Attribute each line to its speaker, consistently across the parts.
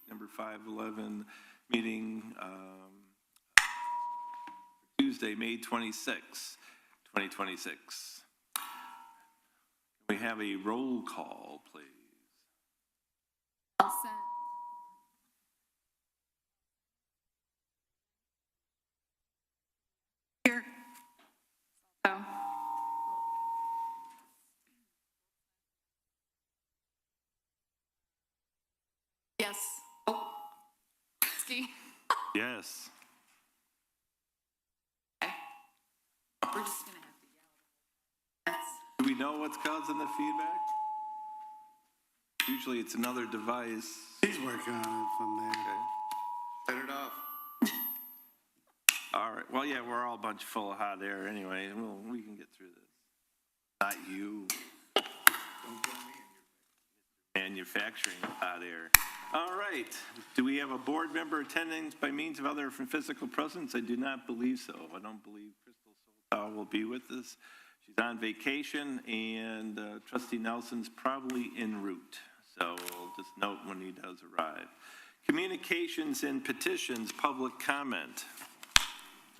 Speaker 1: number 511 meeting Tuesday, May 26, 2026. Can we have a roll call, please?
Speaker 2: Nelson. Here. Oh. Yes. Oh. Steve.
Speaker 1: Yes.
Speaker 2: Okay. We're just gonna have to yell. That's.
Speaker 1: Do we know what's causing the feedback? Usually it's another device.
Speaker 3: He's working on it from there.
Speaker 1: Okay.
Speaker 4: Turn it off.
Speaker 1: All right. Well, yeah, we're all a bunch full of hot air anyway. We can get through this. Not you. Manufacturing hot air. All right. Do we have a board member attending by means of other from physical presence? I do not believe so. I don't believe Crystal Soltau will be with us. She's on vacation, and Trustee Nelson's probably en route. So we'll just note when he does arrive. Communications and petitions, public comment.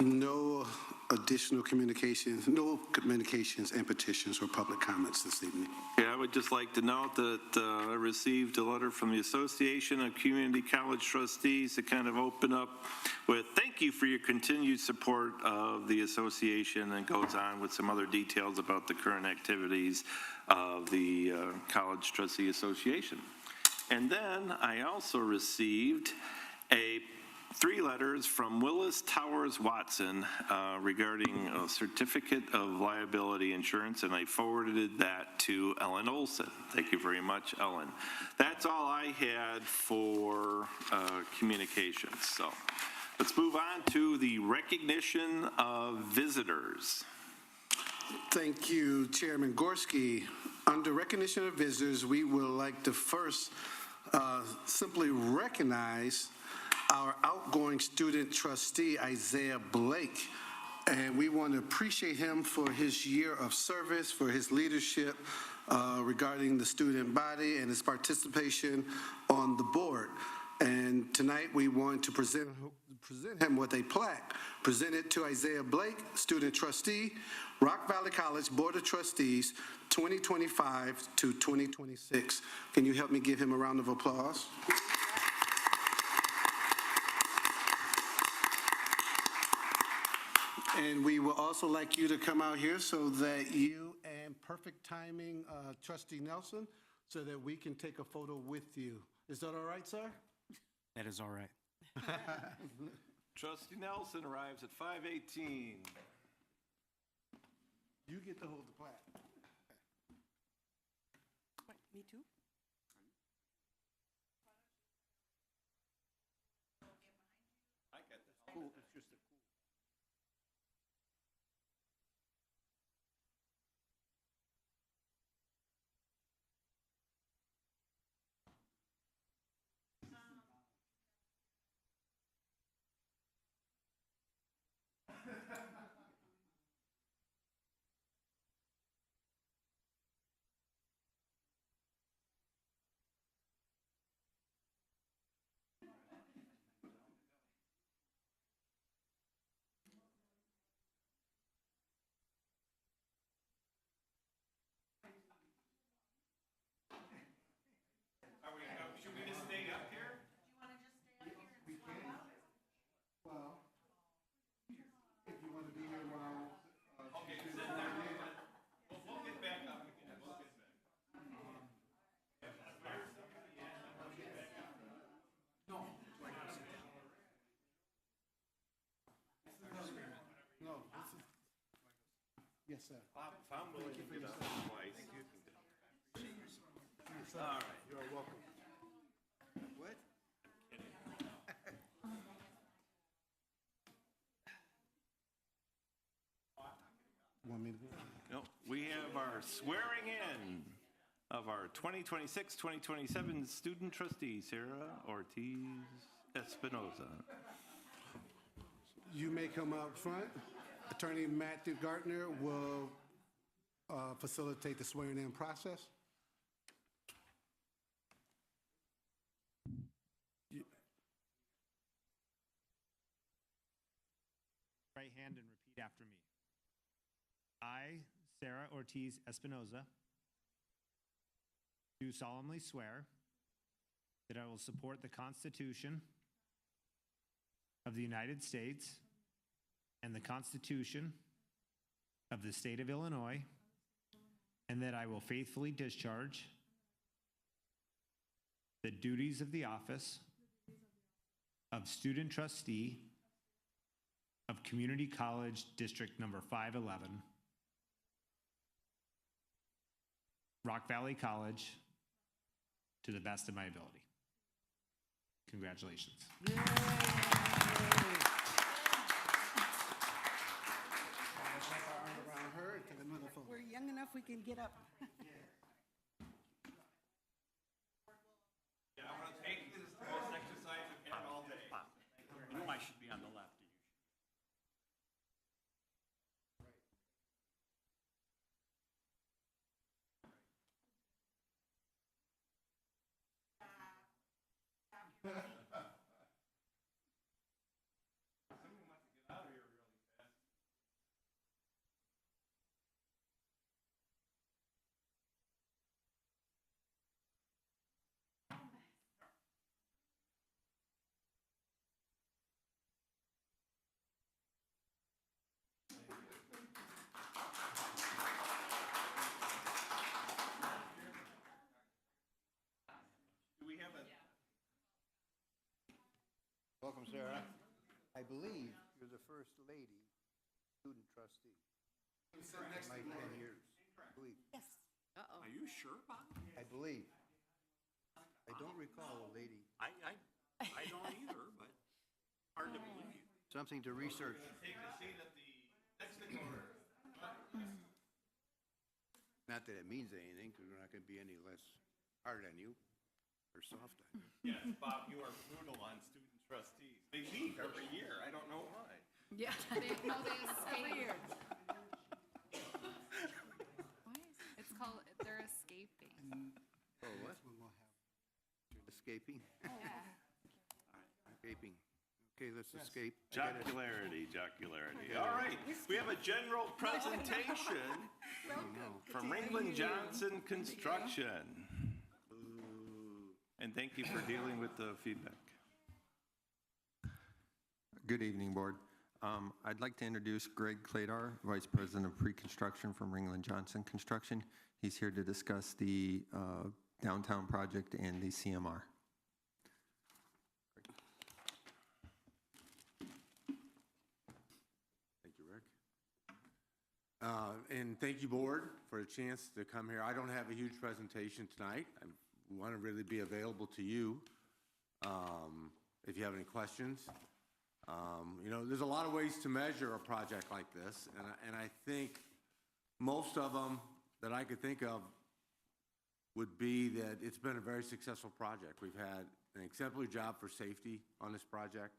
Speaker 3: No additional communications, no communications and petitions or public comments this evening.
Speaker 1: Yeah, I would just like to note that I received a letter from the Association of Community College Trustees to kind of open up with thank you for your continued support of the association, and goes on with some other details about the current activities of the College Trustee Association. And then I also received 3 letters from Willis Towers Watson regarding a certificate of liability insurance, and I forwarded that to Ellen Olson. Thank you very much, Ellen. That's all I had for communications. So let's move on to the recognition of visitors.
Speaker 3: Thank you, Chairman Gorski. Under recognition of visitors, we would like to first simply recognize our outgoing student trustee, Isaiah Blake. And we want to appreciate him for his year of service, for his leadership regarding the student body and his participation on the board. And tonight we want to present him with a plaque presented to Isaiah Blake, student trustee, Rock Valley College Board of Trustees, 2025 to 2026. Can you help me give him a round of applause? And we would also like you to come out here so that you and perfect timing, Trustee Nelson, so that we can take a photo with you. Is that all right, sir?
Speaker 5: That is all right.
Speaker 1: Trustee Nelson arrives at 5:18.
Speaker 3: You get to hold the plaque.
Speaker 2: What, me too?
Speaker 1: I got this.
Speaker 3: Cool. It's just a cool.
Speaker 1: Should we just stay up here?
Speaker 3: Well, if you want to be here while.
Speaker 1: Okay, sit there. We'll get back up again. We'll get back.
Speaker 3: No, this is. Yes, sir.
Speaker 1: If I'm willing to get up twice, you can do it.
Speaker 3: Yes, sir.
Speaker 1: All right.
Speaker 3: You're welcome. What? Want me to go?
Speaker 1: No, we have our swearing in of our 2026-2027 student trustee, Sarah Ortiz Espinoza.
Speaker 3: You may come up front. Attorney Matthew Gartner will facilitate the swearing-in process.
Speaker 5: hand and repeat after me. I, Sarah Ortiz Espinoza, do solemnly swear that I will support the Constitution of the United States and the Constitution of the State of Illinois, and that I will faithfully discharge the duties of the office of Student Trustee of Community College District Number 511, Rock Valley College, to the best of my ability. Congratulations.
Speaker 3: Around her and to the microphone.
Speaker 4: We're young enough, we can get up.
Speaker 6: Yeah, I'm gonna take this exercise I've had all day. You know I should be on the left. Do we have a?
Speaker 7: Welcome, Sarah. I believe you're the first lady student trustee. In my 10 years. I believe.
Speaker 4: Yes.
Speaker 2: Uh-oh.
Speaker 6: Are you sure, Bob?
Speaker 7: I believe. I don't recall a lady.
Speaker 6: I don't either, but hard to believe.
Speaker 7: Something to research.
Speaker 6: Take a seat at the next order.
Speaker 7: Not that it means anything, because we're not going to be any less hard on you or soft on you.
Speaker 6: Yes, Bob, you are brutal on student trustees. They leave every year. I don't know why.
Speaker 2: Yeah, they escape. It's called, they're escaping.
Speaker 7: Oh, what? Escaping? Escaping. Okay, let's escape.
Speaker 1: Jocularity. All right, we have a general presentation from Ringland Johnson Construction. And thank you for dealing with the feedback.
Speaker 8: Good evening, Board. I'd like to introduce Greg Cladar, Vice President of Pre-Construction from Ringland Johnson Construction. He's here to discuss the downtown project and the CMR.
Speaker 9: Thank you, Rick. And thank you, Board, for a chance to come here. I don't have a huge presentation tonight. I want to really be available to you if you have any questions. You know, there's a lot of ways to measure a project like this, and I think most of them that I could think of would be that it's been a very successful project. We've had an exemplary job for safety on this project.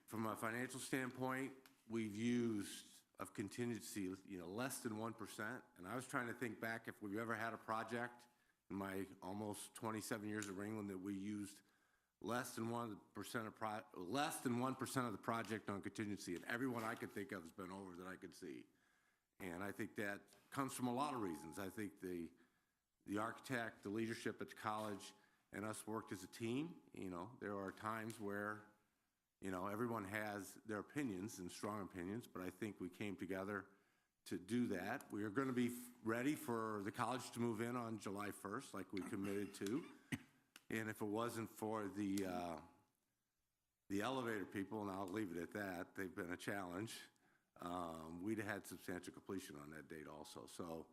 Speaker 9: From a financial standpoint, we've used of contingency, you know, less than 1%. And I was trying to think back if we've ever had a project in my almost 27 years at Ringland that we used less than 1% of the project on contingency. And everyone I could think of has been over that I could see. And I think that comes from a lot of reasons. I think the architect, the leadership at the college, and us worked as a team. You know, there are times where, you know, everyone has their opinions and strong opinions, but I think we came together to do that. We are going to be ready for the college to move in on July 1st, like we committed to. And if it wasn't for the elevator people, and I'll leave it at that, they've been a challenge, we'd have had substantial completion on that date also. So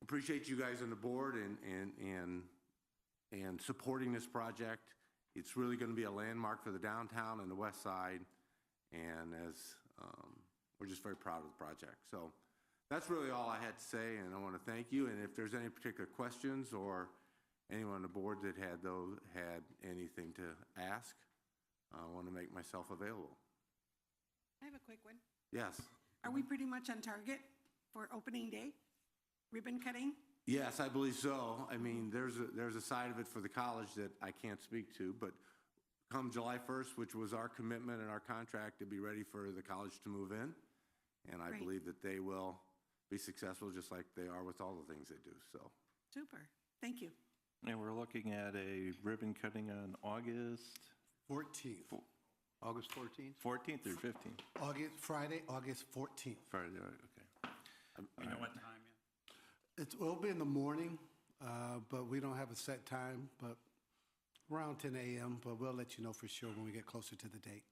Speaker 9: appreciate you guys on the board and supporting this project. It's really going to be a landmark for the downtown and the west side, and as we're just very proud of the project. So that's really all I had to say, and I want to thank you. And if there's any particular questions or anyone on the board that had anything to ask, I want to make myself available.
Speaker 4: I have a quick one.
Speaker 9: Yes.
Speaker 4: Are we pretty much on target for opening day? Ribbon cutting?
Speaker 9: Yes, I believe so. I mean, there's a side of it for the college that I can't speak to, but come July 1st, which was our commitment and our contract, to be ready for the college to move in. And I
Speaker 4: Great.
Speaker 9: believe that they will be successful just like they are with all the things they do, so.
Speaker 4: Super. Thank you.
Speaker 1: And we're looking at a ribbon cutting on August
Speaker 3: 14th.
Speaker 7: August 14th?
Speaker 1: 14th or 15th?
Speaker 3: Friday, August 14th.
Speaker 1: Friday, okay.
Speaker 6: You know what time yet?
Speaker 3: It will be in the morning, but we don't have a set time, but around 10 a.m., but we'll let you know for sure when we get closer to the date.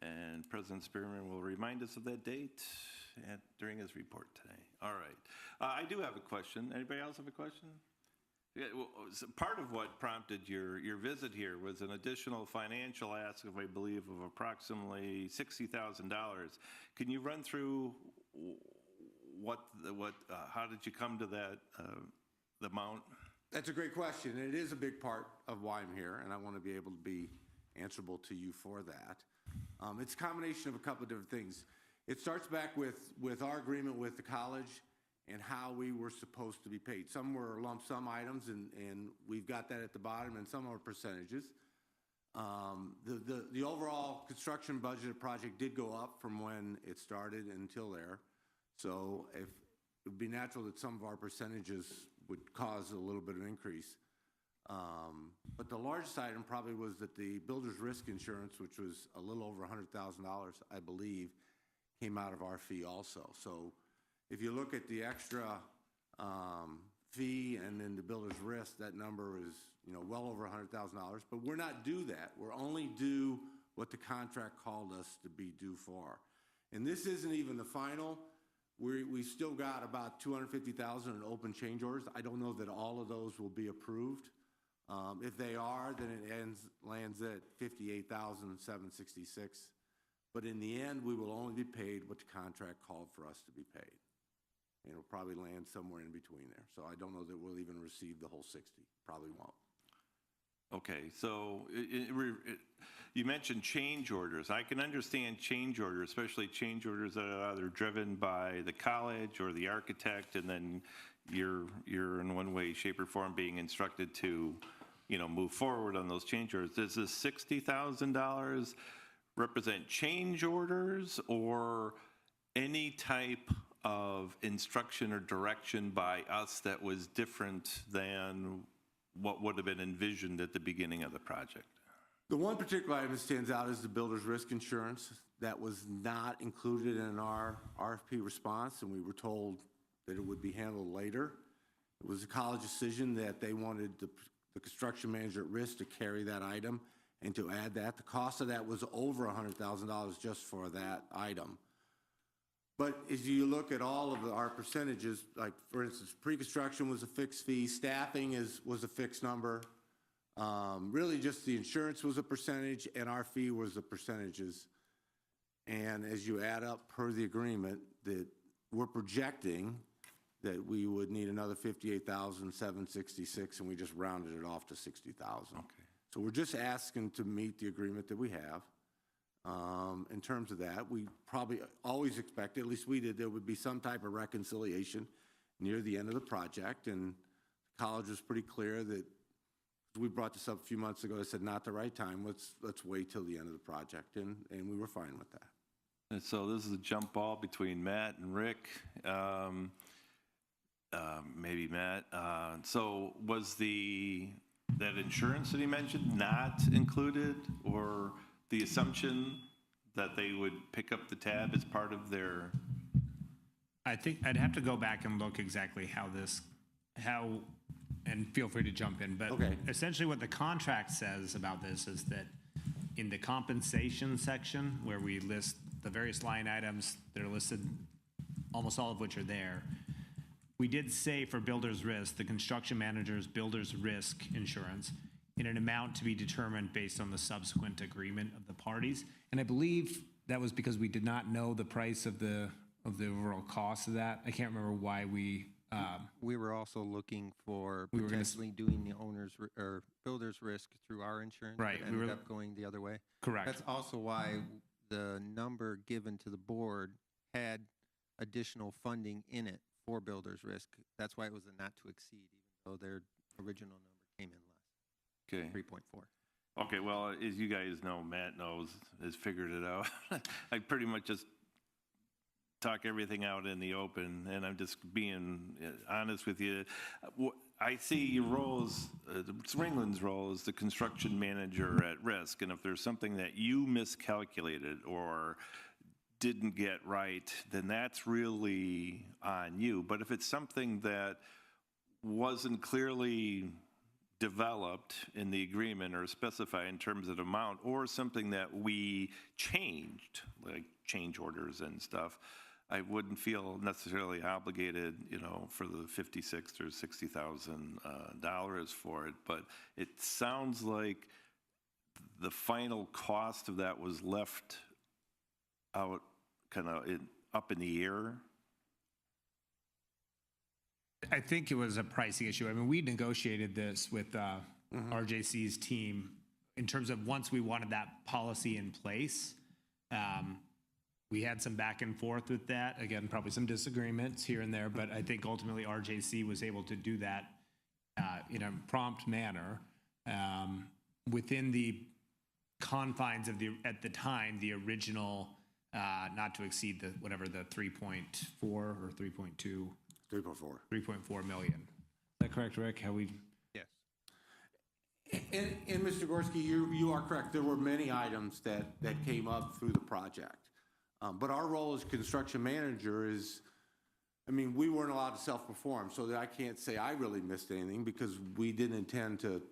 Speaker 1: And President Spearman will remind us of that date during his report today. All right. I do have a question. Anybody else have a question? Yeah, well, so part of what prompted your visit here was an additional financial ask, I believe, of approximately $60,000. Can you run through how did you come to that the amount?
Speaker 9: That's a great question, and it is a big part of why I'm here, and I want to be able to be answerable to you for that. It's a combination of a couple of different things. It starts back with our agreement with the college and how we were supposed to be paid. Some were lump sum items, and we've got that at the bottom, and some are percentages. The overall construction budget project did go up from when it started until there. So it would be natural that some of our percentages would cause a little bit of increase. But the largest item probably was that the builder's risk insurance, which was a little over $100,000, I believe, came out of our fee also. So if you look at the extra fee and then the builder's risk, that number is, well over $100,000. But we're not due that. We're only due what the contract called us to be due for. And this isn't even the final. We still got about $250,000 in open change orders. I don't know that all of those will be approved. If they are, then it lands at $58,766. But in the end, we will only be paid what the contract called for us to be paid. And it'll probably land somewhere in between there. So I don't know that we'll even receive the whole 60. Probably won't.
Speaker 1: Okay, so you mentioned change orders. I can understand change orders, especially change orders that are either driven by the college or the architect, and then you're in one way, shape, or form being instructed to, move forward on those change orders. Does this $60,000 represent change orders or any type of instruction or direction by us that was different than what would have been envisioned at the beginning of the project?
Speaker 9: The one particular item that stands out is the builder's risk insurance. That was not included in our RFP response, and we were told that it would be handled later. It was a college decision that they wanted the construction manager at risk to carry that item and to add that. The cost of that was over $100,000 just for that item. But as you look at all of our percentages, like for instance, pre-construction was a fixed fee, staffing was a fixed number. Really just the insurance was a percentage and our fee was the percentages. And as you add up per the agreement, that we're projecting that we would need another $58,766, and we just rounded it off to $60,000.
Speaker 1: Okay.
Speaker 9: So we're just asking to meet the agreement that we have. In terms of that, we probably always expected, at least we did, there would be some type of reconciliation near the end of the project, and the college was pretty clear that we brought this up a few months ago. They said, not the right time, let's wait till the end of the project, and we were fine with that.
Speaker 1: And so this is a jump ball between Matt and Rick. Maybe Matt. So was that insurance that he mentioned not included, or the assumption that they would pick up the tab as part of their?
Speaker 5: I think I'd have to go back and look exactly and feel free to jump in, but
Speaker 9: Okay.
Speaker 5: essentially what the contract says about this is that in the compensation section, where we list the various line items that are listed, almost all of which are there, we did say for builder's risk, the construction manager's builder's risk insurance in an amount to be determined based on the subsequent agreement of the parties. And I believe that was because we did not know the price of the overall cost of that. I can't remember why we
Speaker 8: We were also looking for
Speaker 5: We were gonna
Speaker 8: potentially doing the owner's or builder's risk through our insurance.
Speaker 5: Right,
Speaker 8: But
Speaker 5: we
Speaker 8: ended
Speaker 5: were-
Speaker 8: up going the other way.
Speaker 5: Correct.
Speaker 8: That's also why the number given to the board had additional funding in it for builder's risk. That's why it was a not to exceed, even though their original number came in less,
Speaker 1: Okay.
Speaker 8: 3.4.
Speaker 1: Okay, well, as you guys know, Matt knows, has figured it out. I pretty much just talk everything out in the open, and I'm just being honest with you. I see your role as, Ringland's role as the construction manager at risk, and if there's something that you miscalculated or didn't get right, then that's really on you. But if it's something that wasn't clearly developed in the agreement or specified in terms of amount, or something that we changed, like change orders and stuff, I wouldn't feel necessarily obligated, for the $56,000 or $60,000 for it. But it sounds like the final cost of that was left out kind of up in the air.
Speaker 5: I think it was a pricing issue. I mean, we negotiated this with RJC's team in terms of once we wanted that policy in place. We had some back and forth with that. Again, probably some disagreements here and there, but I think ultimately RJC was able to do that in a prompt manner within the confines of at the time, the original, not to exceed the 3.4 or 3.2.
Speaker 9: 3.4.
Speaker 5: 3.4 million. Is that correct, Rick?
Speaker 8: Yes.
Speaker 9: And Mr. Gorski, you are correct. There were many items that came up through the project. But our role as construction manager is, we weren't allowed to self-perform, so that I can't say I really missed anything because we didn't intend to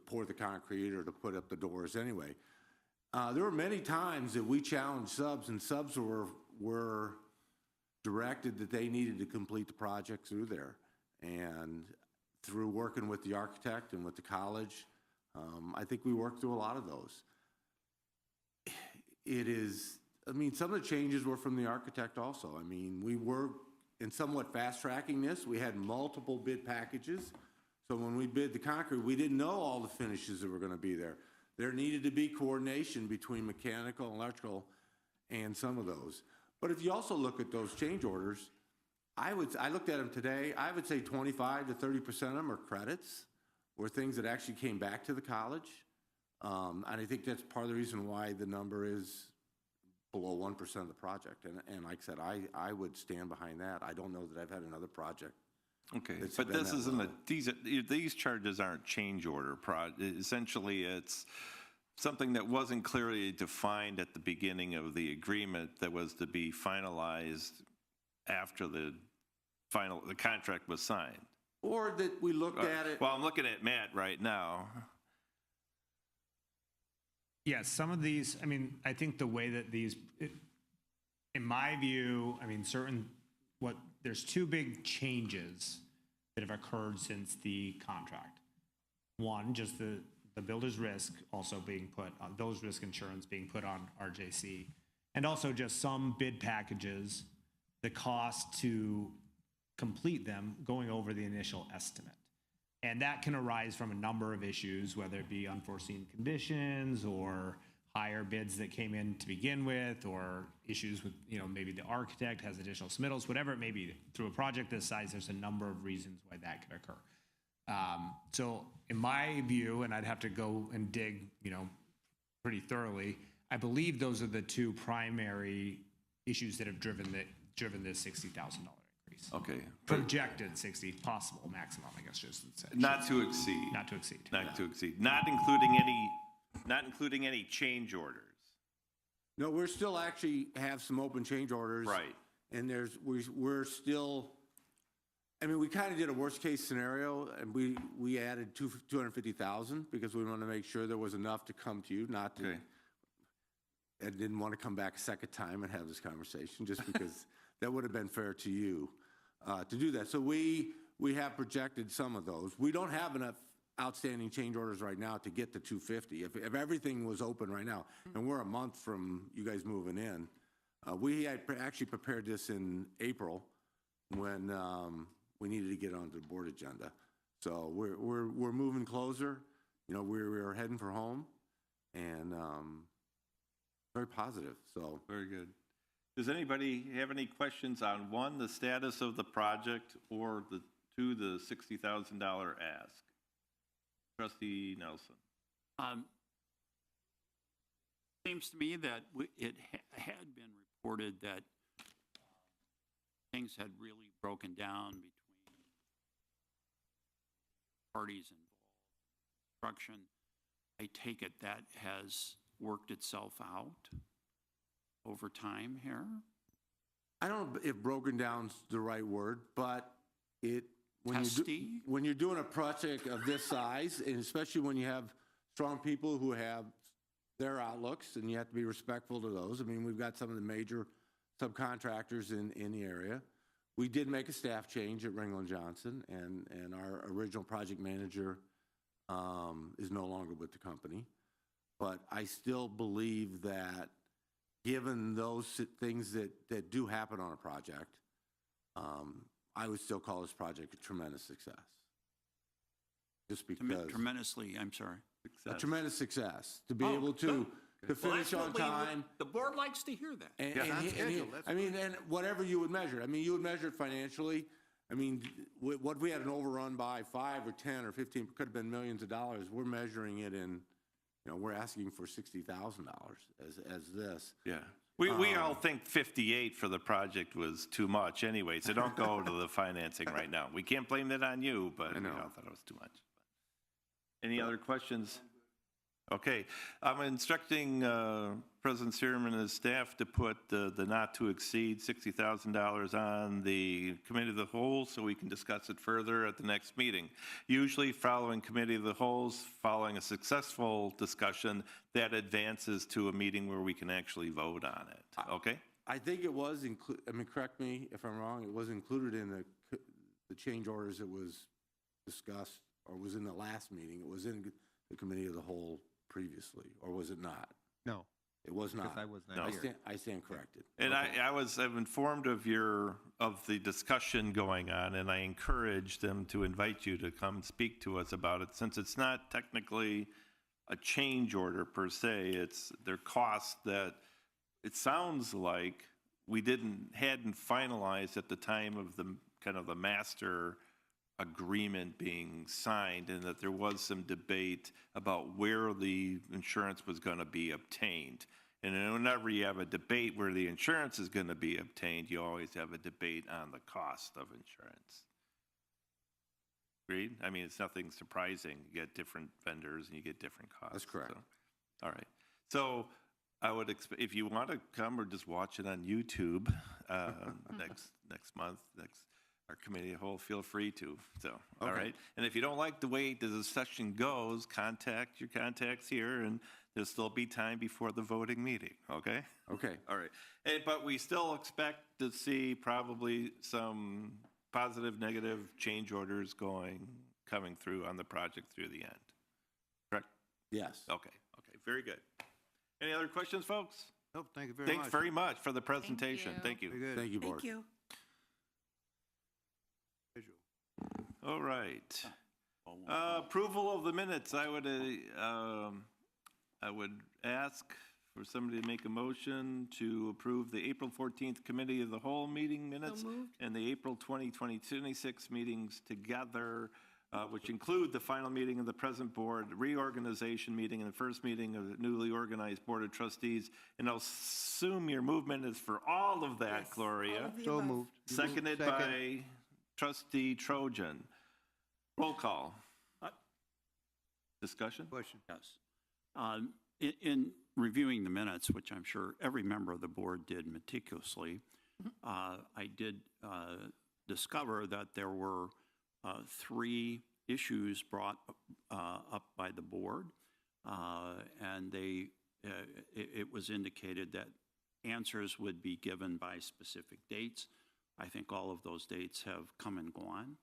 Speaker 9: pour the concrete or to put up the doors anyway. There were many times that we challenged subs, and subs were directed that they needed to complete the project through there. And through working with the architect and with the college, I think we worked through a lot of those. Some of the changes were from the architect also. We were in somewhat fast tracking this. We had multiple bid packages. So when we bid the concrete, we didn't know all the finishes that were going to be there. There needed to be coordination between mechanical and electrical and some of those. But if you also look at those change orders, I looked at them today, I would say 25 to 30% of them are credits or things that actually came back to the college. And I think that's part of the reason why the number is below 1% of the project. And like I said, I would stand behind that. I don't know that I've had another project.
Speaker 1: Okay, but this isn't these charges aren't change order. Essentially, it's something that wasn't clearly defined at the beginning of the agreement that was to be finalized after the contract was signed.
Speaker 9: Or that we looked at it.
Speaker 1: Well, I'm looking at Matt right now.
Speaker 5: Yes, some of these, I think the way that these, in my view, there's two big changes that have occurred since the contract. One, just the builder's risk also being put on, builder's risk insurance being put on RJC. And also just some bid packages, the cost to complete them going over the initial estimate. And that can arise from a number of issues, whether it be unforeseen conditions or higher bids that came in to begin with, or issues with, maybe the architect has additional submittals, whatever it may be. Through a project this size, there's a number of reasons why that could occur. So in my view, and I'd have to go and dig, pretty thoroughly, I believe those are the two primary issues that have driven this $60,000 increase.
Speaker 1: Okay.
Speaker 5: Projected 60, possible maximum, I guess, just to say.
Speaker 1: Not to exceed.
Speaker 5: Not to exceed.
Speaker 1: Not to exceed. Not including any change orders.
Speaker 9: No, we're still actually have some open change orders.
Speaker 1: Right.
Speaker 9: And we're still, we kind of did a worst case scenario, and we added 250,000 because we wanted to make sure there was enough to come to you, not to.
Speaker 1: Okay.
Speaker 9: I didn't want to come back a second time and have this conversation just because that would have been fair to you to do that. So we have projected some of those. We don't have enough outstanding change orders right now to get to 250. If everything was open right now, and we're a month from you guys moving in, we had actually prepared this in April when we needed to get onto the board agenda. So we're moving closer. We're heading for home, and very positive. So
Speaker 1: very good. Does anybody have any questions on one, the status of the project, or the $60,000 ask? Trustee Nelson.
Speaker 10: Seems to me that it had been reported that things had really broken down between parties involved in construction. I take it that has worked itself out over time here?
Speaker 9: I don't know if broken down's the right word, but
Speaker 10: Testy?
Speaker 9: when you're doing a project of this size, and especially when you have strong people who have their outlooks, and you have to be respectful to those. I mean, we've got some of the major subcontractors in the area. We did make a staff change at Ringland Johnson, and our original project manager is no longer with the company. But I still believe that given those things that do happen on a project, I would still call this project a tremendous success. Just because.
Speaker 10: Tremendously, I'm sorry.
Speaker 9: A tremendous success to be able to finish on time.
Speaker 10: The board likes to hear that.
Speaker 9: And whatever you would measure. I mean, you would measure it financially. I mean, what we had an overrun by 5 or 10 or 15, could have been millions of dollars. We're measuring it in, we're asking for $60,000 as this.
Speaker 1: Yeah. We all think 58 for the project was too much anyway, so don't go to the financing right now. We can't blame that on you, but we all thought it was too much. Any other questions? Okay, I'm instructing President Searman and his staff to put the not to exceed $60,000 on the committee of the whole so we can discuss it further at the next meeting. Usually following committee of the wholes, following a successful discussion, that advances to a meeting where we can actually vote on it, okay?
Speaker 9: I think it was included, correct me if I'm wrong, it was included in the change orders that was discussed, or was in the last meeting. It was in the committee of the whole previously, or was it not?
Speaker 8: No.
Speaker 9: It was not.
Speaker 8: Because I was not here.
Speaker 9: I stand corrected.
Speaker 1: And I'm informed of the discussion going on, and I encouraged them to invite you to come speak to us about it, since it's not technically a change order per se. It's their costs that it sounds like we hadn't finalized at the time of the kind of the master agreement being signed, and that there was some debate about where the insurance was going to be obtained. And whenever you have a debate where the insurance is going to be obtained, you always have a debate on the cost of insurance. Agreed? I mean, it's nothing surprising. You get different vendors and you get different costs.
Speaker 9: That's correct.
Speaker 1: So, all right. So I would expect, if you want to come or just watch it on YouTube next month, our committee of the whole, feel free to. So, all right. And if you don't like the way the session goes, contact your contacts here, and there'll still be time before the voting meeting, okay?
Speaker 9: Okay.
Speaker 1: All right. But we still expect to see probably some positive, negative change orders coming through on the project through the end. Correct?
Speaker 9: Yes.
Speaker 1: Okay. Very good. Any other questions, folks?
Speaker 7: Nope, thank you very much.
Speaker 1: Thanks very much for the presentation. Thank you.
Speaker 7: Very good.
Speaker 9: Thank you, Board.
Speaker 4: Thank you.
Speaker 7: Visual.
Speaker 1: All right. Approval of the minutes. I would ask for somebody to make a motion to approve the April 14th Committee of the Whole meeting minutes and the April 26 meetings together, which include the final meeting of the present board, reorganization meeting, and the first meeting of the newly organized Board of Trustees. And I'll assume your movement is for all of that,
Speaker 4: Yes,
Speaker 1: Gloria.
Speaker 4: all of the
Speaker 7: So
Speaker 4: above.
Speaker 7: moved.
Speaker 1: Seconded
Speaker 7: Second.
Speaker 1: by Trustee Trojan. Roll call. Discussion?
Speaker 7: Question.
Speaker 10: Yes. In reviewing the minutes, which I'm sure every member of the board did meticulously, I did discover that there were 3 issues brought up by the board, and it was indicated that answers would be given by specific dates. I think all of those dates have come and gone.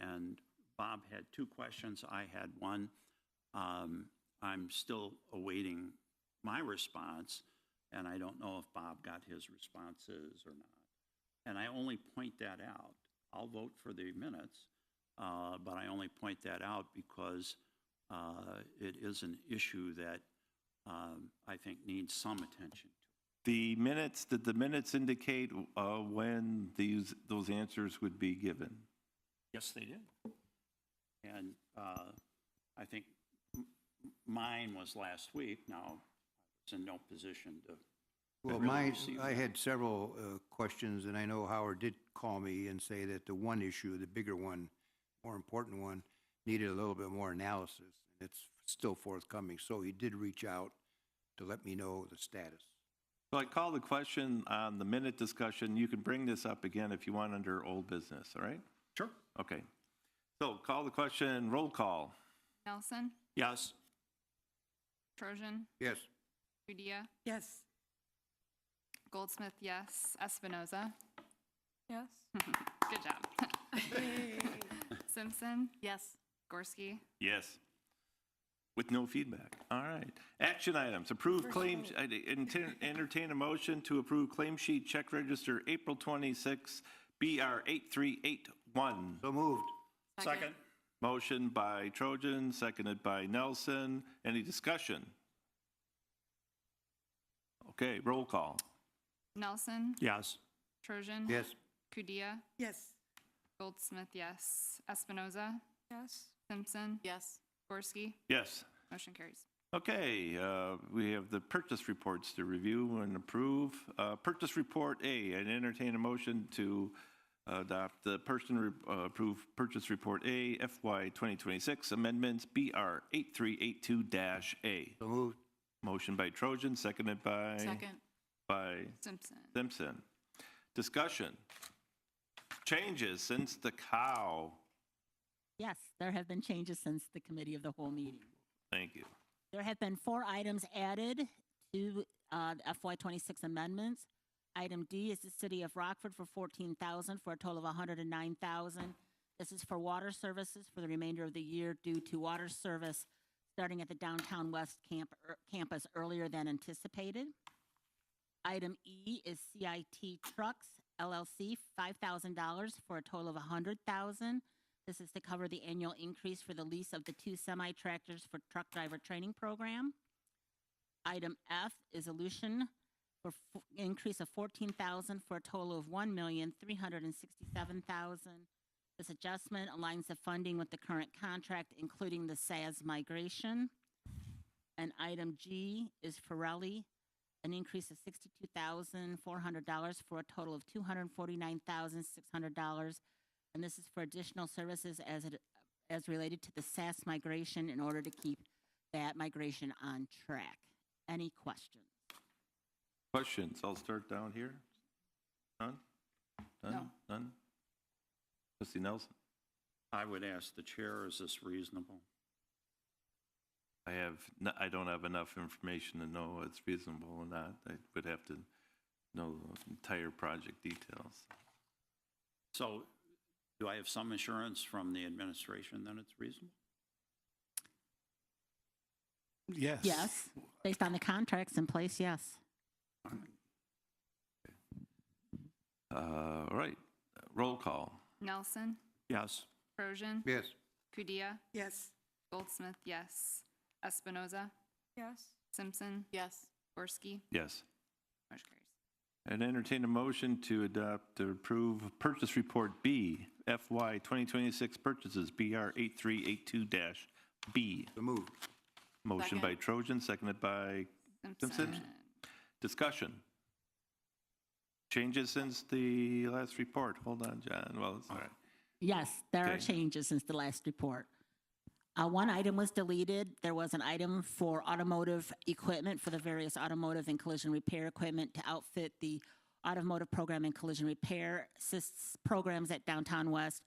Speaker 10: And Bob had 2 questions. I had 1. I'm still awaiting my response, and I don't know if Bob got his responses or not. And I only point that out. I'll vote for the minutes, but I only point that out because it is an issue that I think needs some attention.
Speaker 1: The minutes, did the minutes indicate when those answers would be given?
Speaker 10: Yes, they did. And I think mine was last week. Now, I was in no position to.
Speaker 7: Well,
Speaker 10: really receive
Speaker 7: I
Speaker 10: that.
Speaker 7: had several questions, and I know Howard did call me and say that the one issue, the bigger one, more important one, needed a little bit more analysis. It's still forthcoming, so he did reach out to let me know the status.
Speaker 1: So I call the question on the minute discussion. You can bring this up again if you want under old business, all right?
Speaker 10: Sure.
Speaker 1: Okay. So call the question, roll call.
Speaker 2: Nelson,
Speaker 10: Yes.
Speaker 2: Trojan,
Speaker 7: Yes.
Speaker 2: Udea,
Speaker 4: Yes.
Speaker 2: Goldsmith, yes. Espinoza.
Speaker 4: Yes.
Speaker 2: Good job. Simpson. Yes. Gorski.
Speaker 1: Yes. With no feedback. All right. Action items, approve claims, entertain a motion to approve claim sheet check register April 26, BR 8381.
Speaker 7: So moved.
Speaker 10: Second.
Speaker 1: Motion by Trojan, seconded by Nelson. Any discussion? Okay, roll call.
Speaker 2: Nelson,
Speaker 10: Yes.
Speaker 2: Trojan.
Speaker 7: Yes.
Speaker 2: Udea,
Speaker 4: Yes.
Speaker 2: Goldsmith, yes. Espinoza.
Speaker 4: Yes.
Speaker 2: Simpson. Yes. Gorski.
Speaker 1: Yes.
Speaker 2: Motion carries.
Speaker 1: Okay, we have the purchase reports to review and approve. Purchase report A, and entertain a motion to adopt the approve purchase report A, FY 2026 amendments BR 8382-A.
Speaker 7: So moved.
Speaker 1: Motion by Trojan, seconded by? By
Speaker 2: Simpson.
Speaker 1: Simpson. Discussion. Changes since the cow.
Speaker 11: Yes, there have been changes since the committee of the whole meeting.
Speaker 1: Thank you.
Speaker 11: There have been 4 items added to FY26 amendments. Item D is the city of Rockford for $14,000 for a total of $109,000. This is for water services for the remainder of the year due to water service starting at the downtown west campus earlier than anticipated. Item E is CIT Trucks LLC, $5,000 for a total of $100,000. This is to cover the annual increase for the lease of the 2 semi-tractors for truck driver training program. Item F is Aleutian for increase of $14,000 for a total of $1,367,000. This adjustment aligns the funding with the current contract, including the SAS migration. And item G is Ferrelli, an increase of $62,400 for a total of $249,600. And this is for additional services as related to the SAS migration in order to keep that migration on track. Any questions?
Speaker 1: Questions? I'll start down here. None? None?
Speaker 2: No.
Speaker 1: None? Trustee Nelson?
Speaker 10: I would ask the chair, is this reasonable?
Speaker 1: I don't have enough information to know it's reasonable or not. I would have to know the entire project details.
Speaker 10: So do I have some assurance from the administration that it's reasonable?
Speaker 3: Yes.
Speaker 11: Yes, based on the contracts in place, yes.
Speaker 1: All right. Roll call.
Speaker 2: Nelson,
Speaker 10: Yes.
Speaker 2: Trojan,
Speaker 7: Yes.
Speaker 2: Udea,
Speaker 4: Yes.
Speaker 2: Goldsmith, yes. Espinoza,
Speaker 4: Yes.
Speaker 2: Simpson. Yes. Gorski.
Speaker 1: Yes.
Speaker 2: Motion carries.
Speaker 1: And entertain a motion to adopt or approve purchase report B, FY 2026 purchases, BR 8382-B.
Speaker 7: So moved.
Speaker 1: Motion by Trojan, seconded by Simpson. Discussion. Changes since the last report. Hold on, John. Well, it's all right.
Speaker 11: Yes, there are
Speaker 1: Okay.
Speaker 11: changes since the last report. One item was deleted. There was an item for automotive equipment for the various automotive and collision repair equipment to outfit the automotive program and collision repair programs at Downtown West.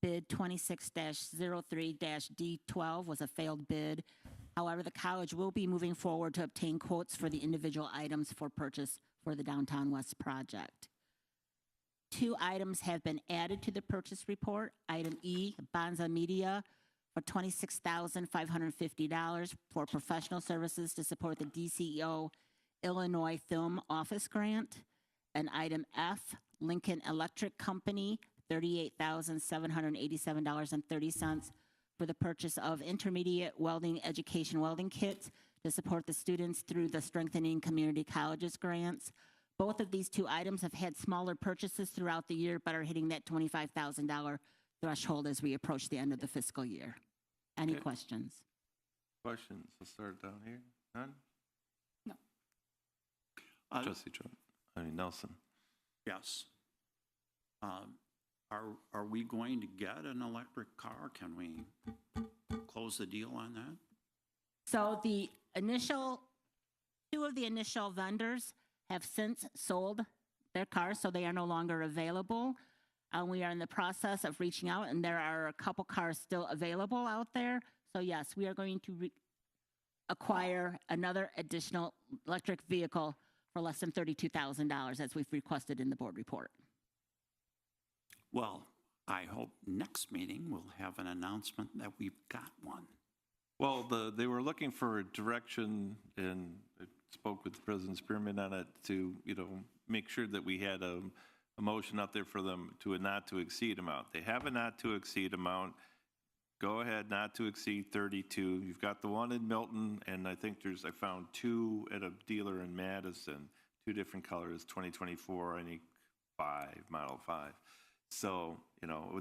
Speaker 11: Bid 26-03-D12 was a failed bid. However, the college will be moving forward to obtain quotes for the individual items for purchase for the Downtown West project. 2 items have been added to the purchase report. Item E, Bonza Media, for $26,550 for professional services to support the DCEO Illinois Film Office Grant. And item F, Lincoln Electric Company, $38,787.30 for the purchase of intermediate welding education welding kits to support the students through the Strengthening Community Colleges grants. Both of these 2 items have had smaller purchases throughout the year, but are hitting that $25,000 threshold as we approach the end of the fiscal year. Any
Speaker 1: Okay.
Speaker 11: questions?
Speaker 1: Questions? We'll start down here. None?
Speaker 2: No.
Speaker 1: Trustee Nelson.
Speaker 10: Yes. Are we going to get an electric car? Can we close the deal on that?
Speaker 11: So two of the initial vendors have since sold their cars, so they are no longer available. We are in the process of reaching out, and there are a couple cars still available out there. So yes, we are going to acquire another additional electric vehicle for less than $32,000, as we've requested in the board report.
Speaker 10: Well, I hope next meeting we'll have an announcement that we've got one.
Speaker 1: Well, they were looking for a direction, and I spoke with President Spearman on it to, make sure that we had a motion out there for them to a not to exceed amount. They have a not to exceed amount. Go ahead, not to exceed 32. You've got the one in Milton, and I think I found two at a dealer in Madison, two different colors, 2024, I think Model 5. So,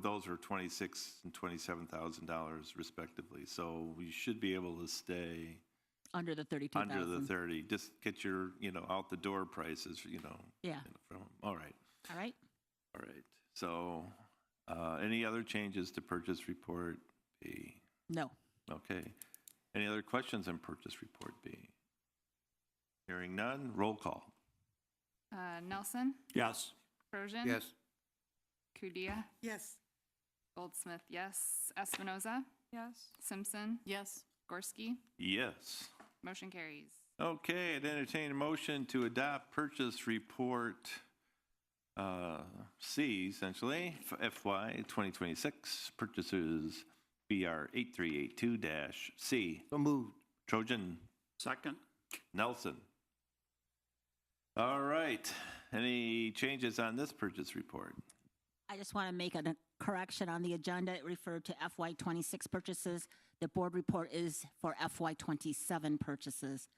Speaker 1: those are $26,000 and $27,000 respectively. So we should be able to stay
Speaker 11: Under the 32,000.
Speaker 1: under the 30. Just get your, out the door prices,
Speaker 11: Yeah.
Speaker 1: from, all right.
Speaker 11: All right.
Speaker 1: All right. So, any other changes to purchase report B?
Speaker 11: No.
Speaker 1: Okay. Any other questions on purchase report B? Hearing none, roll call.
Speaker 2: Nelson,
Speaker 10: Yes.
Speaker 2: Prosian.
Speaker 7: Yes.
Speaker 2: Kudia,
Speaker 4: Yes.
Speaker 2: Goldsmith, yes. Espinoza,
Speaker 4: Yes.
Speaker 2: Simpson,
Speaker 4: Yes.
Speaker 2: Gorski.
Speaker 1: Yes.
Speaker 2: Motion carries.
Speaker 1: Okay, I'd entertain a motion to adopt purchase report C, essentially, for FY 2026 purchases BR 8382-C.
Speaker 7: So moved.
Speaker 1: Trojan,
Speaker 10: Second?
Speaker 1: Nelson. All right, any changes on this purchase report?
Speaker 11: I just want to make a correction on the agenda. It referred to FY '26 purchases. The board report is for FY '27 purchases.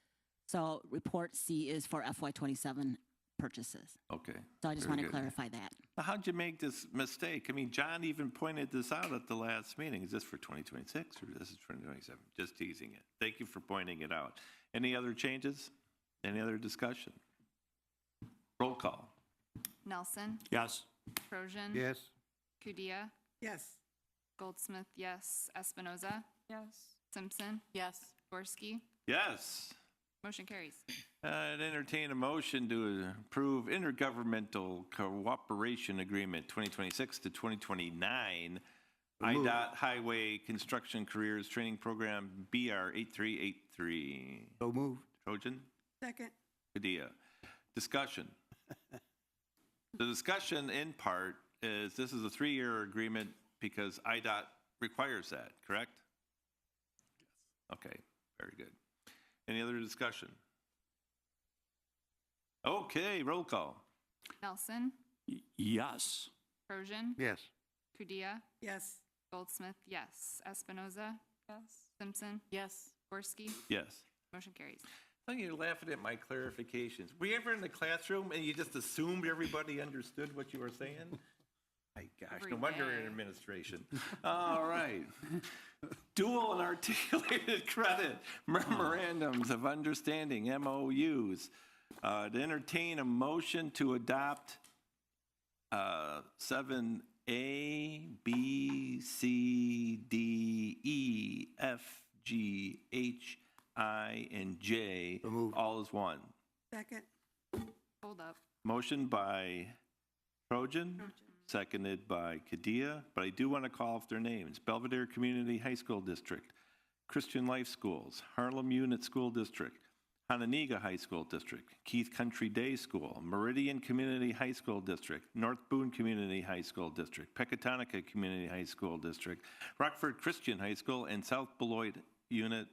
Speaker 11: So report C is for FY '27 purchases.
Speaker 1: Okay.
Speaker 11: So I just
Speaker 1: very
Speaker 11: want to
Speaker 1: good.
Speaker 11: clarify that.
Speaker 1: Now, how'd you make this mistake? I mean, John even pointed this out at the last meeting. Is this for 2026 or this is for 2027? Just teasing it. Thank you for pointing it out. Any other changes? Any other discussion? Roll call.
Speaker 2: Nelson,
Speaker 10: Yes.
Speaker 2: Prosian.
Speaker 7: Yes.
Speaker 2: Kudia,
Speaker 4: Yes.
Speaker 2: Goldsmith, yes. Espinoza,
Speaker 4: Yes.
Speaker 2: Simpson,
Speaker 4: Yes.
Speaker 2: Gorski.
Speaker 1: Yes.
Speaker 2: Motion carries.
Speaker 1: I'd entertain a motion to approve intergovernmental cooperation agreement 2026 to 2029, IDOT Highway Construction Careers Training Program BR 8383.
Speaker 7: So moved.
Speaker 1: Trojan,
Speaker 4: Second.
Speaker 1: Padilla. Discussion. The discussion in part is this is a 3-year agreement because IDOT requires that, correct? Okay, very good. Any other discussion? Okay, roll call.
Speaker 2: Nelson,
Speaker 10: Yes.
Speaker 2: Prosian.
Speaker 7: Yes.
Speaker 2: Kudia,
Speaker 4: Yes.
Speaker 2: Goldsmith, yes. Espinoza, yes. Simpson,
Speaker 4: Yes.
Speaker 2: Gorski.
Speaker 1: Yes.
Speaker 2: Motion carries.
Speaker 1: I think you're laughing at my clarifications. Were you ever in the classroom and you just assumed everybody understood what you were saying? My gosh,
Speaker 2: Every
Speaker 1: no wonder you're in
Speaker 2: day.
Speaker 1: administration. All right. Dual and articulated credit memorandums of understanding, MOUs. To entertain a motion to adopt 7A, B, C, D, E, F, G, H, I, and J,
Speaker 7: So moved.
Speaker 1: all as one.
Speaker 4: Second.
Speaker 2: Hold up.
Speaker 1: Motion by Trojan, seconded by Kadia, but I do want to call off their names. Belvedere Community High School District, Christian Life Schools, Harlem Unit School District, Hananiga High School District, Keith Country Day School, Meridian Community High School District, North Boone Community High School District, Pecatonica Community High School District, Rockford Christian High School, and South Beloit Unit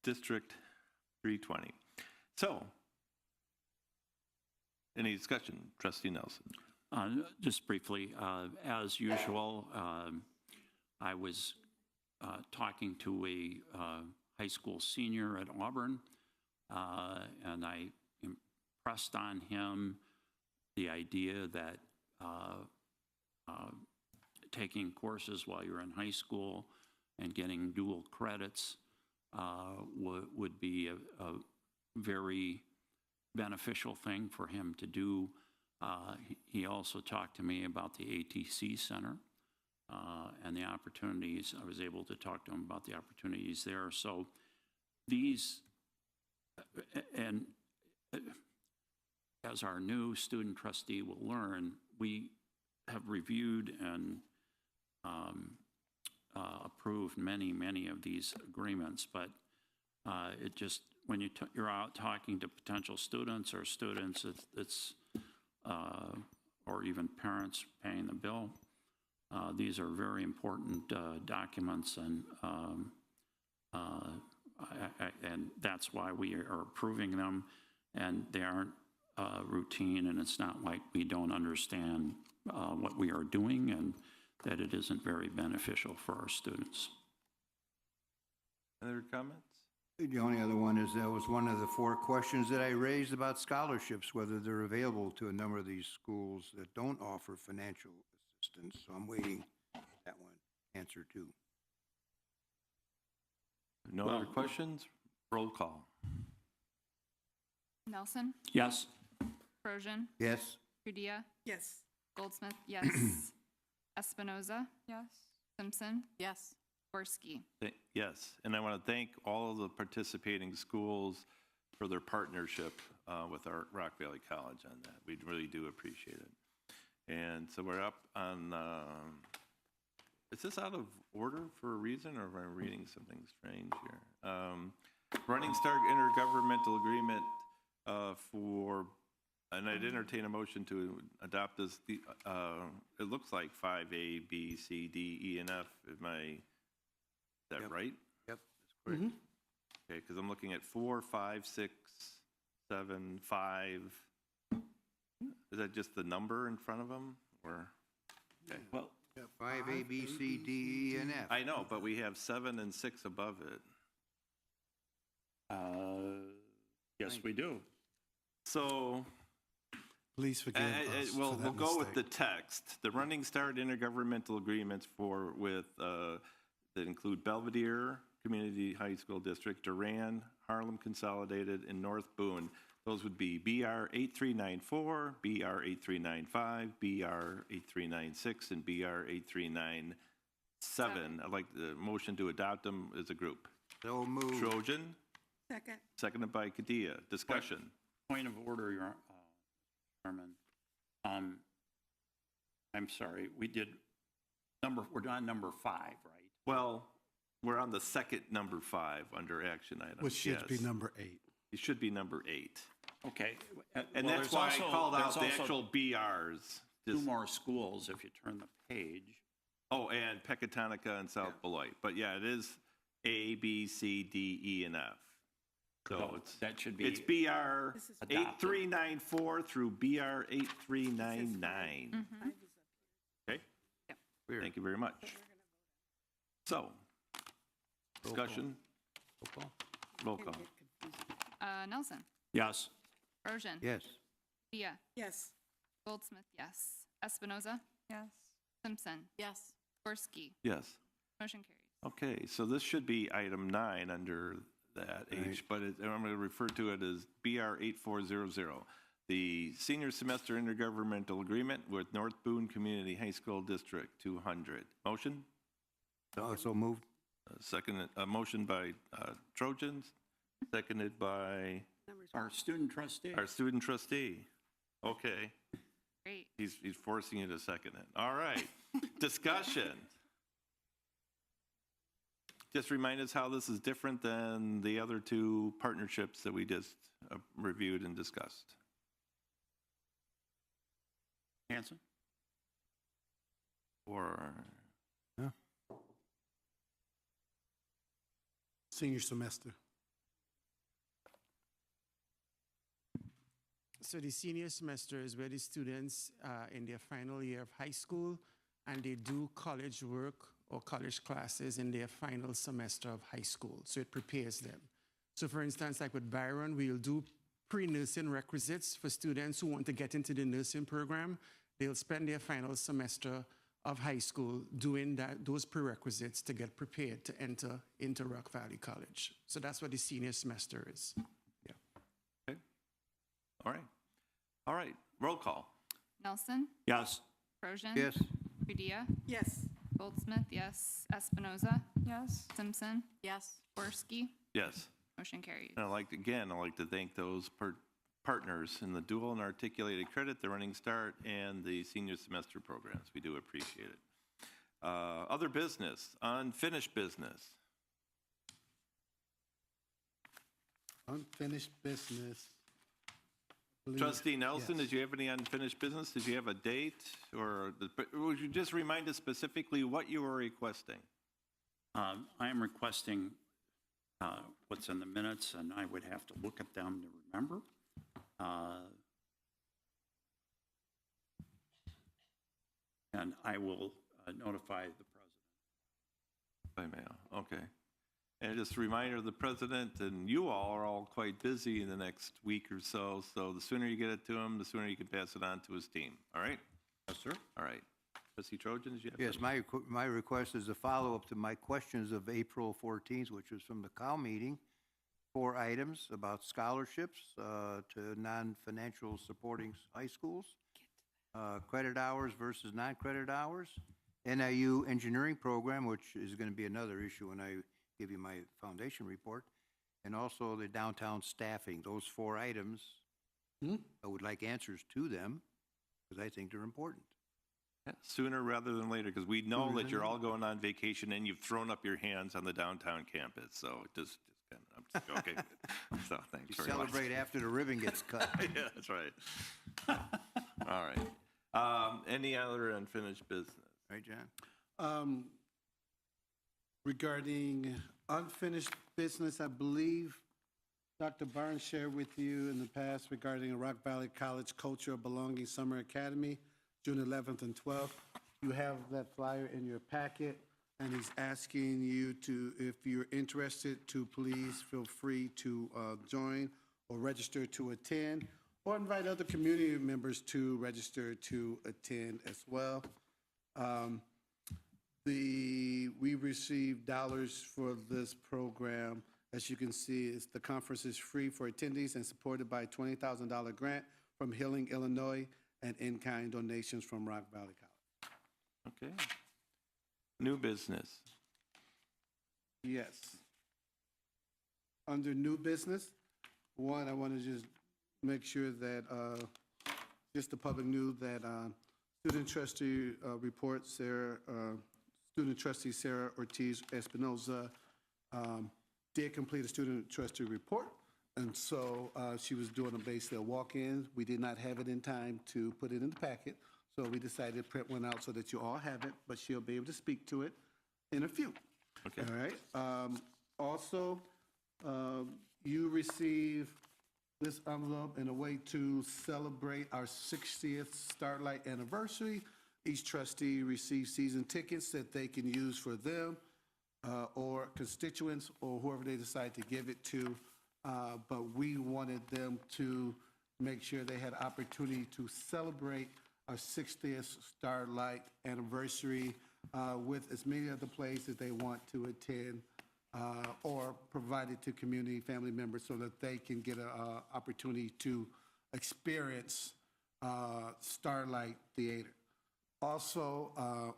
Speaker 1: District 320. So, any discussion? Trustee Nelson.
Speaker 10: Just briefly, as usual, I was talking to a high school senior at Auburn, and I impressed on him the idea that taking courses while you're in high school and getting dual credits would be a very beneficial thing for him to do. He also talked to me about the ATC Center and the opportunities. I was able to talk to him about the opportunities there. So these, and as our new student trustee will learn, we have reviewed and approved many of these agreements, but it just, when you're out talking to potential students or students, or even parents paying the bill, these are very important documents, and that's why we are approving them, and they aren't routine, and it's not like we don't understand what we are doing and that it isn't very beneficial for our students.
Speaker 1: Other comments?
Speaker 7: The only other one is that was one of the 4 questions that I raised about scholarships, whether they're available to a number of these schools that don't offer financial assistance. So I'm waiting that one answer too.
Speaker 1: No other questions? Roll call.
Speaker 2: Nelson,
Speaker 10: Yes?
Speaker 2: Prosian,
Speaker 7: Yes?
Speaker 2: Padilla,
Speaker 4: Yes.
Speaker 2: Goldsmith, yes. Espinoza. Yes. Simpson,
Speaker 11: Yes.
Speaker 2: Gorski.
Speaker 1: Yes, and I want to thank all of the participating schools for their partnership with our Rock Valley College on that. We really do appreciate it. And so we're up on, is this out of order for a reason, or am I reading something strange here? Running Start Intergovernmental Agreement for, and I'd entertain a motion to adopt this. It looks like 5A, B, C, D, E, and F. Is that right?
Speaker 7: Yep.
Speaker 1: That's correct. Okay, because I'm looking at 4, 5, 6, 7, 5. Is that just the number in front of them, or? Okay.
Speaker 10: Well,
Speaker 7: 5A, B, C, D, E, and F.
Speaker 1: I know, but we have 7 and 6 above it.
Speaker 10: yes, we do.
Speaker 1: So,
Speaker 3: Please forgive us
Speaker 1: well,
Speaker 3: for
Speaker 1: we'll
Speaker 3: that
Speaker 1: go with the
Speaker 3: mistake.
Speaker 1: text. The Running Start intergovernmental agreements that include Belvedere Community High School District, Duran, Harlem Consolidated, and North Boone. Those would be BR 8394, BR 8395, BR 8396, and BR 8397. I'd like the motion to adopt them as a group.
Speaker 7: So moved.
Speaker 1: Trojan,
Speaker 4: Second.
Speaker 1: seconded by Kadia. Discussion.
Speaker 10: Point of order, Your Chairman. I'm sorry, we're on number 5, right?
Speaker 1: Well, we're on the second number 5 under action items.
Speaker 3: Which should be
Speaker 1: yes.
Speaker 3: number 8.
Speaker 1: It should be number 8.
Speaker 10: Okay.
Speaker 1: And
Speaker 10: Well,
Speaker 1: that's
Speaker 10: there's
Speaker 1: why
Speaker 10: also-
Speaker 1: I called out the
Speaker 10: there's also
Speaker 1: actual BRs.
Speaker 10: 2 more schools if you turn the page.
Speaker 1: Oh, and Pecatonica and South Beloit. But yeah, it is A, B, C, D, E, and F. So
Speaker 10: that should be
Speaker 1: it's BR
Speaker 4: This is-
Speaker 1: 8394 through BR 8399. Okay?
Speaker 7: Weird.
Speaker 1: Thank you very much. So, discussion, roll call.
Speaker 2: Nelson,
Speaker 10: Yes.
Speaker 2: Prosian.
Speaker 7: Yes.
Speaker 2: Padilla,
Speaker 4: Yes.
Speaker 2: Goldsmith, yes. Espinoza. Yes. Simpson.
Speaker 11: Yes.
Speaker 2: Gorski.
Speaker 1: Yes.
Speaker 2: Motion carries.
Speaker 1: Okay, so this should be item 9 under that H, but I'm going to refer to it as BR 8400, the Senior Semester Intergovernmental Agreement with North Boone Community High School District 200. Motion?
Speaker 7: So moved.
Speaker 1: Second, motion by Trojans, seconded by
Speaker 10: Our student trustee.
Speaker 1: our student trustee. Okay,
Speaker 2: Great.
Speaker 1: he's forcing you to second it. All right, discussion. Just remind us how this is different than the other 2 partnerships that we just reviewed and discussed.
Speaker 10: Hanson?
Speaker 1: Or,
Speaker 3: Senior semester.
Speaker 12: So the senior semester is where the students in their final year of high school, and they do college work or college classes in their final semester of high school. So it prepares them. So for instance, like with Byron, we'll do pre-nursing requisites for students who want to get into the nursing program. They'll spend their final semester of high school doing those prerequisites to get prepared to enter into Rock Valley College. So that's what the senior semester is.
Speaker 1: All right. All right, roll call.
Speaker 2: Nelson,
Speaker 10: Yes.
Speaker 2: Prosian.
Speaker 7: Yes,
Speaker 2: Padilla,
Speaker 4: Yes.
Speaker 2: Goldsmith, yes. Espinoza. Yes. Simpson. Yes. Gorski.
Speaker 1: Yes.
Speaker 2: Motion carries.
Speaker 1: And I'd like to thank those partners in the dual and articulated credit, the Running Start, and the senior semester programs. We do appreciate it. Other business, unfinished business.
Speaker 3: Unfinished business. Believe-
Speaker 1: Trustee Nelson,
Speaker 3: yes.
Speaker 1: did you have any unfinished business? Did you have a date? Or would you just remind us specifically what you were requesting?
Speaker 10: I am requesting what's in the minutes, and I would have to look at them to remember. And I will notify the president.
Speaker 1: By mail, okay. And just a reminder, the president and you all are all quite busy in the next week or so, so the sooner you get it to him, the sooner you can pass it on to his team, all right?
Speaker 10: Yes, sir.
Speaker 1: All right. Trustee Trojan, did you have?
Speaker 7: yes,
Speaker 1: something?
Speaker 7: my request is a follow-up to my questions of April 14th, which was from the COW meeting. 4 items about scholarships to non-financial supporting high schools, credit hours versus non-credit hours, NIU engineering program, which is going to be another issue when I give you my foundation report, and also the downtown staffing. Those 4 items, I would like answers to them because I think they're important.
Speaker 1: Yeah, sooner rather than later, because we know that you're all going on vacation and you've thrown up your hands on the downtown campus, so just kind of, I'm just joking. So thanks
Speaker 7: You
Speaker 1: very much.
Speaker 7: celebrate after the ribbon gets cut.
Speaker 1: Yeah, that's right. All right. Any other unfinished business?
Speaker 7: Right, John?
Speaker 3: Regarding unfinished business, I believe Dr. Barnes shared with you in the past regarding a Rock Valley College Culture of Belonging Summer Academy, June 11th and 12th. You have that flyer in your packet, and he's asking you to, if you're interested, to please feel free to join or register to attend, or invite other community members to register to attend as well. We received dollars for this program. As you can see, the conference is free for attendees and supported by a $20,000 grant from Healing, Illinois, and in-kind donations from Rock Valley College.
Speaker 1: Okay. New business.
Speaker 3: Yes. Under new business, one, I want to just make sure that, just the public knew that student trustee report, student trustee Sarah Ortiz Espinoza did complete a student trustee report. And so she was doing basically a walk-in. We did not have it in time to put it in the packet. So we decided to print one out so that you all have it, but she'll be able to speak to it in a few.
Speaker 1: Okay.
Speaker 3: All right. Also, you receive this envelope in a way to celebrate our 60th Starlight anniversary. Each trustee receives season tickets that they can use for them or constituents or whoever they decide to give it to. But we wanted them to make sure they had opportunity to celebrate our 60th Starlight anniversary with as many other places they want to attend or provide it to community family members so that they can get an opportunity to experience Starlight Theater. Also,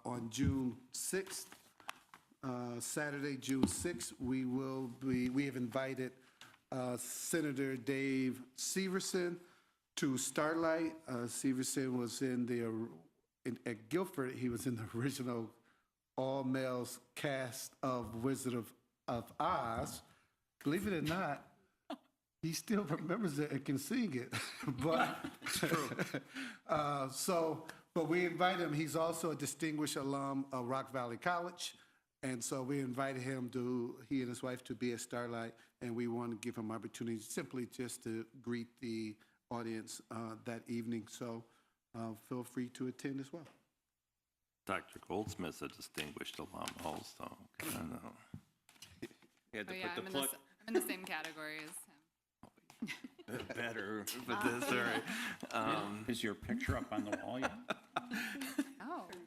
Speaker 3: on June 6th, Saturday, June 6th, we have invited Senator Dave Severson to Starlight. Severson was at Guilford, he was in the original all-males cast of Wizard of Oz. Believe it or not, he still remembers it and can sing it. But but we invite him. He's also a distinguished alum of Rock Valley College. And so we invited him he and his wife to be at Starlight, and we want to give him opportunity simply just to greet the audience that evening. So feel free to attend as well.
Speaker 1: Dr. Goldsmith's a distinguished alum also. I don't know.
Speaker 10: You had to
Speaker 2: Oh, yeah,
Speaker 10: put
Speaker 2: I'm
Speaker 10: the
Speaker 2: in, I'm in the same category as him.
Speaker 10: better.
Speaker 1: But this, all right.
Speaker 10: Is your picture up on the wall yet?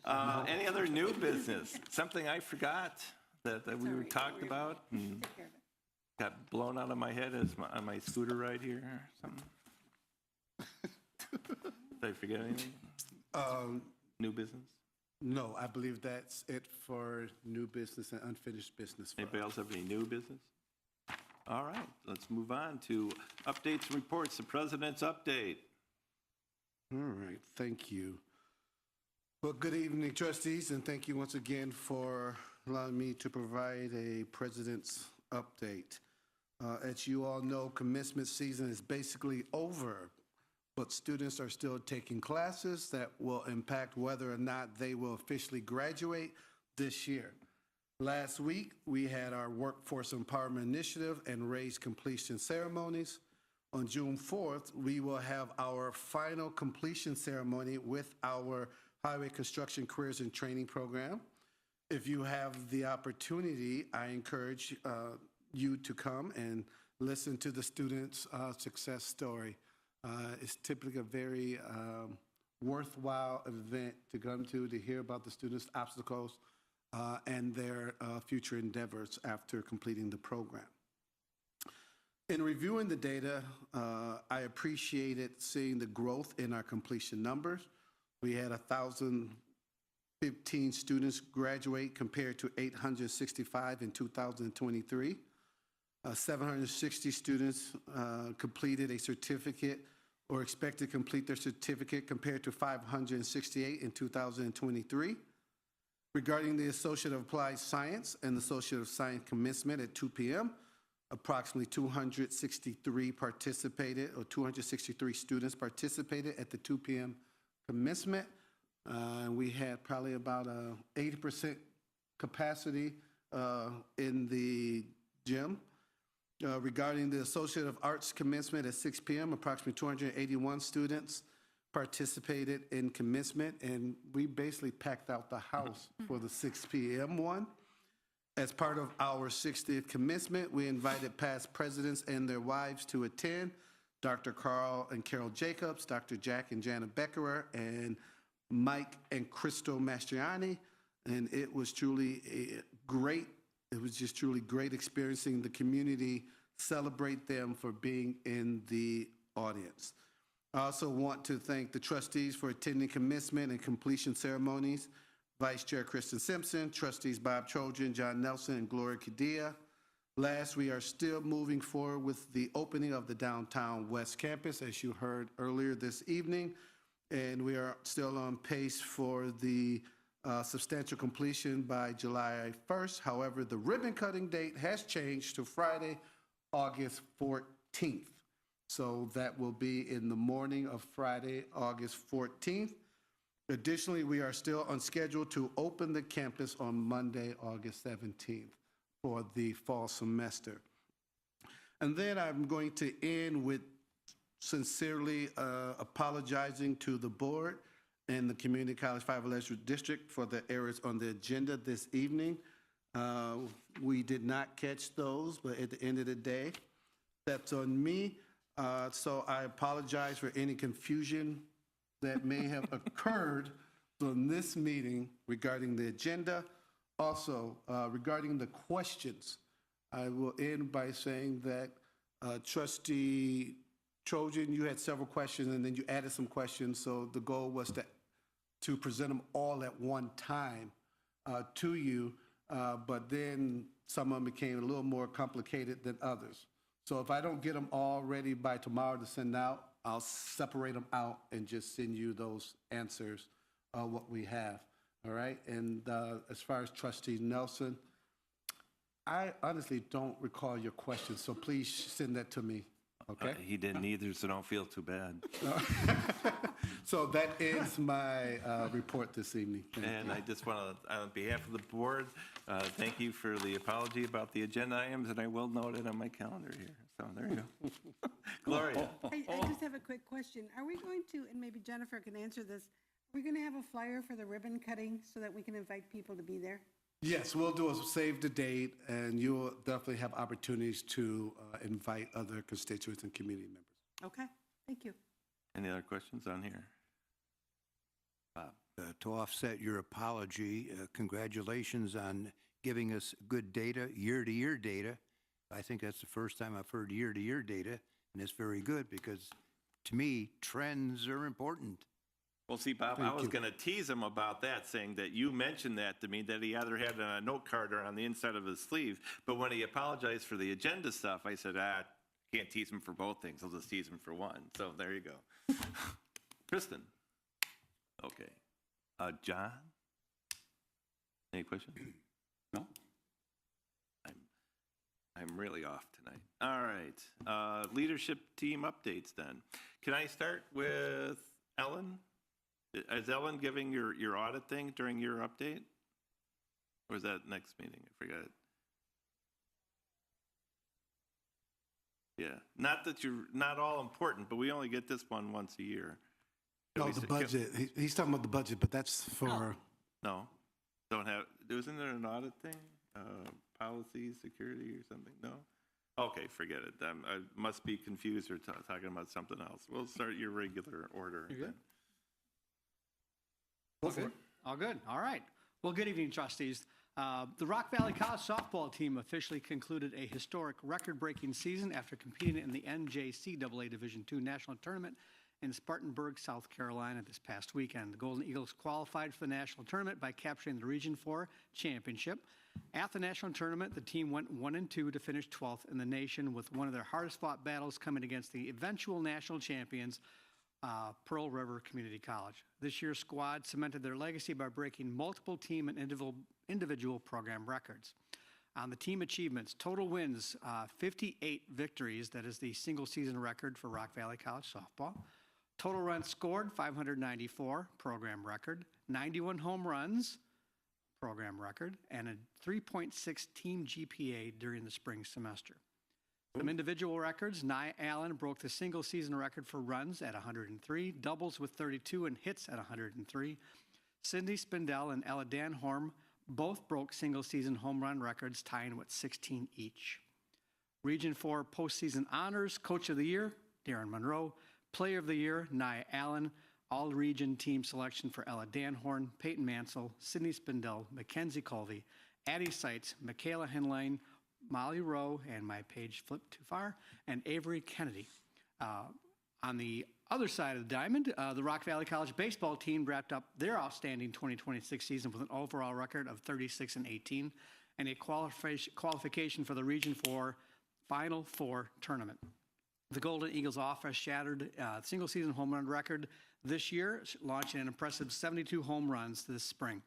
Speaker 2: Oh.
Speaker 1: Any other new business? Something I forgot that we talked about and got blown out of my head on my scooter ride here or something? Did I forget anything? New business?
Speaker 3: No, I believe that's it for new business and unfinished business.
Speaker 1: Anybody else have any new business? All right, let's move on to updates and reports. The president's update.
Speaker 3: All right, thank you. Well, good evening, trustees, and thank you once again for allowing me to provide a president's update. As you all know, commencement season is basically over, but students are still taking classes that will impact whether or not they will officially graduate this year. Last week, we had our Workforce Empowerment Initiative and raise completion ceremonies. On June 4th, we will have our final completion ceremony with our Highway Construction Careers and Training Program. If you have the opportunity, I encourage you to come and listen to the students' success story. It's typically a very worthwhile event to come to hear about the students' obstacles and their future endeavors after completing the program. In reviewing the data, I appreciated seeing the growth in our completion numbers. We had 1,015 students graduate compared to 865 in 2023. 760 students completed a certificate or expected to complete their certificate compared to 568 in 2023. Regarding the Associate of Applied Science and the Associate of Science commencement at 2 p.m., approximately 263 participated, or 263 students participated at the 2 p.m. commencement. We had probably about 80% capacity in the gym. Regarding the Associate of Arts commencement at 6 p.m., approximately 281 students participated in commencement, and we basically packed out the house for the 6 p.m. one. As part of our 60th commencement, we invited past presidents and their wives to attend, Dr. Carl and Carol Jacobs, Dr. Jack and Jana Beckerer, and Mike and Crystal Mastriani, and it was truly great. It was just truly great experiencing the community, celebrate them for being in the audience. I also want to thank the trustees for attending commencement and completion ceremonies, Vice Chair Kristen Simpson, trustees Bob Trojan, John Nelson, and Gloria Cadilla. Last, we are still moving forward with the opening of the Downtown West Campus, as you heard earlier this evening, and we are still on pace for the substantial completion by July 1st. However, the ribbon cutting date has changed to Friday, August 14th. So that will be in the morning of Friday, August 14th. Additionally, we are still on schedule to open the campus on Monday, August 17th for the fall semester. And then I'm going to end with sincerely apologizing to the board and the Community College 511 District for the errors on the agenda this evening. We did not catch those, but at the end of the day, that's on me. So I apologize for any confusion that may have occurred on this meeting regarding the agenda. Also, regarding the questions, I will end by saying that Trustee Trojan, you had several questions and then you added some questions. So the goal was to present them all at one time to you, but then some of them became a little more complicated than others. So if I don't get them all ready by tomorrow to send out, I'll separate them out and just send you those answers, what we have, all right? And as far as Trustee Nelson, I honestly don't recall your question, so please send that to me, okay?
Speaker 1: He didn't either, so don't feel too bad.
Speaker 3: So that ends my report this evening.
Speaker 1: And I just want to, on behalf of the board, thank you for the apology about the agenda items, and I will note it on my calendar here. So there you go. Gloria.
Speaker 4: I just have a quick question. Are we going to, and maybe Jennifer can answer this, are we going to have a flyer for the ribbon cutting so that we can invite people to be there?
Speaker 3: Yes, we'll do a save the date, and you'll definitely have opportunities to invite other constituents and community members.
Speaker 4: Okay, thank you.
Speaker 1: Any other questions on here?
Speaker 7: To offset your apology, congratulations on giving us good data, year-to-year data. I think that's the first time I've heard year-to-year data, and it's very good because to me, trends are important.
Speaker 1: Well, see, Bob, I was going to tease him about that, saying that you mentioned that to me, that he either had it on a note card or on the inside of his sleeve. But when he apologized for the agenda stuff, I said, can't tease him for both things. I'll just tease him for one. So there you go. Kristen. Okay. John? Any questions?
Speaker 10: No?
Speaker 1: I'm really off tonight. All right. Leadership team updates then. Can I start with Ellen? Is Ellen giving your audit thing during your update? Or is that next meeting? I forgot. Yeah. Not that you're not all important, but we only get this one once a year.
Speaker 3: No, the budget. He's talking about the budget, but that's for...
Speaker 1: No. Don't have... Isn't there an audit thing? Policy, security, or something? No? Okay, forget it. I must be confused or talking about something else. We'll start your regular order.
Speaker 6: You good? All good. All right. Well, good evening, trustees. The Rock Valley College softball team officially concluded a historic record-breaking season after competing in the NJCAA Division II National Tournament in Spartanburg, South Carolina this past weekend. The Golden Eagles qualified for the national tournament by capturing the Region 4 championship. At the national tournament, the team went 1-2 to finish 12th in the nation, with one of their hardest-fought battles coming against the eventual national champions, Pearl River Community College. This year's squad cemented their legacy by breaking multiple team and individual program records. On the team achievements, total wins, 58 victories. That is the single-season record for Rock Valley College softball. Total runs scored, 594, program record. 91 home runs, program record. And a 3.6 team GPA during the spring semester. Some individual records. Nia Allen broke the single-season record for runs at 103, doubles with 32, and hits at 103. Cindy Spindell and Ella Danhorn both broke single-season home run records, tying with 16 each. Region 4 postseason honors, Coach of the Year, Darren Monroe. Player of the Year, Nia Allen. All-region team selection for Ella Danhorn, Peyton Mansell, Cindy Spindell, Mackenzie Colvey, Addie Seitz, Michaela Henline, Molly Rowe, and my page flipped too far, and Avery Kennedy. On the other side of the diamond, the Rock Valley College baseball team wrapped up their outstanding 2026 season with an overall record of 36-18 and a qualification for the Region 4 Final Four tournament. The Golden Eagles offense shattered single-season home run record this year, launching an impressive 72 home runs this spring.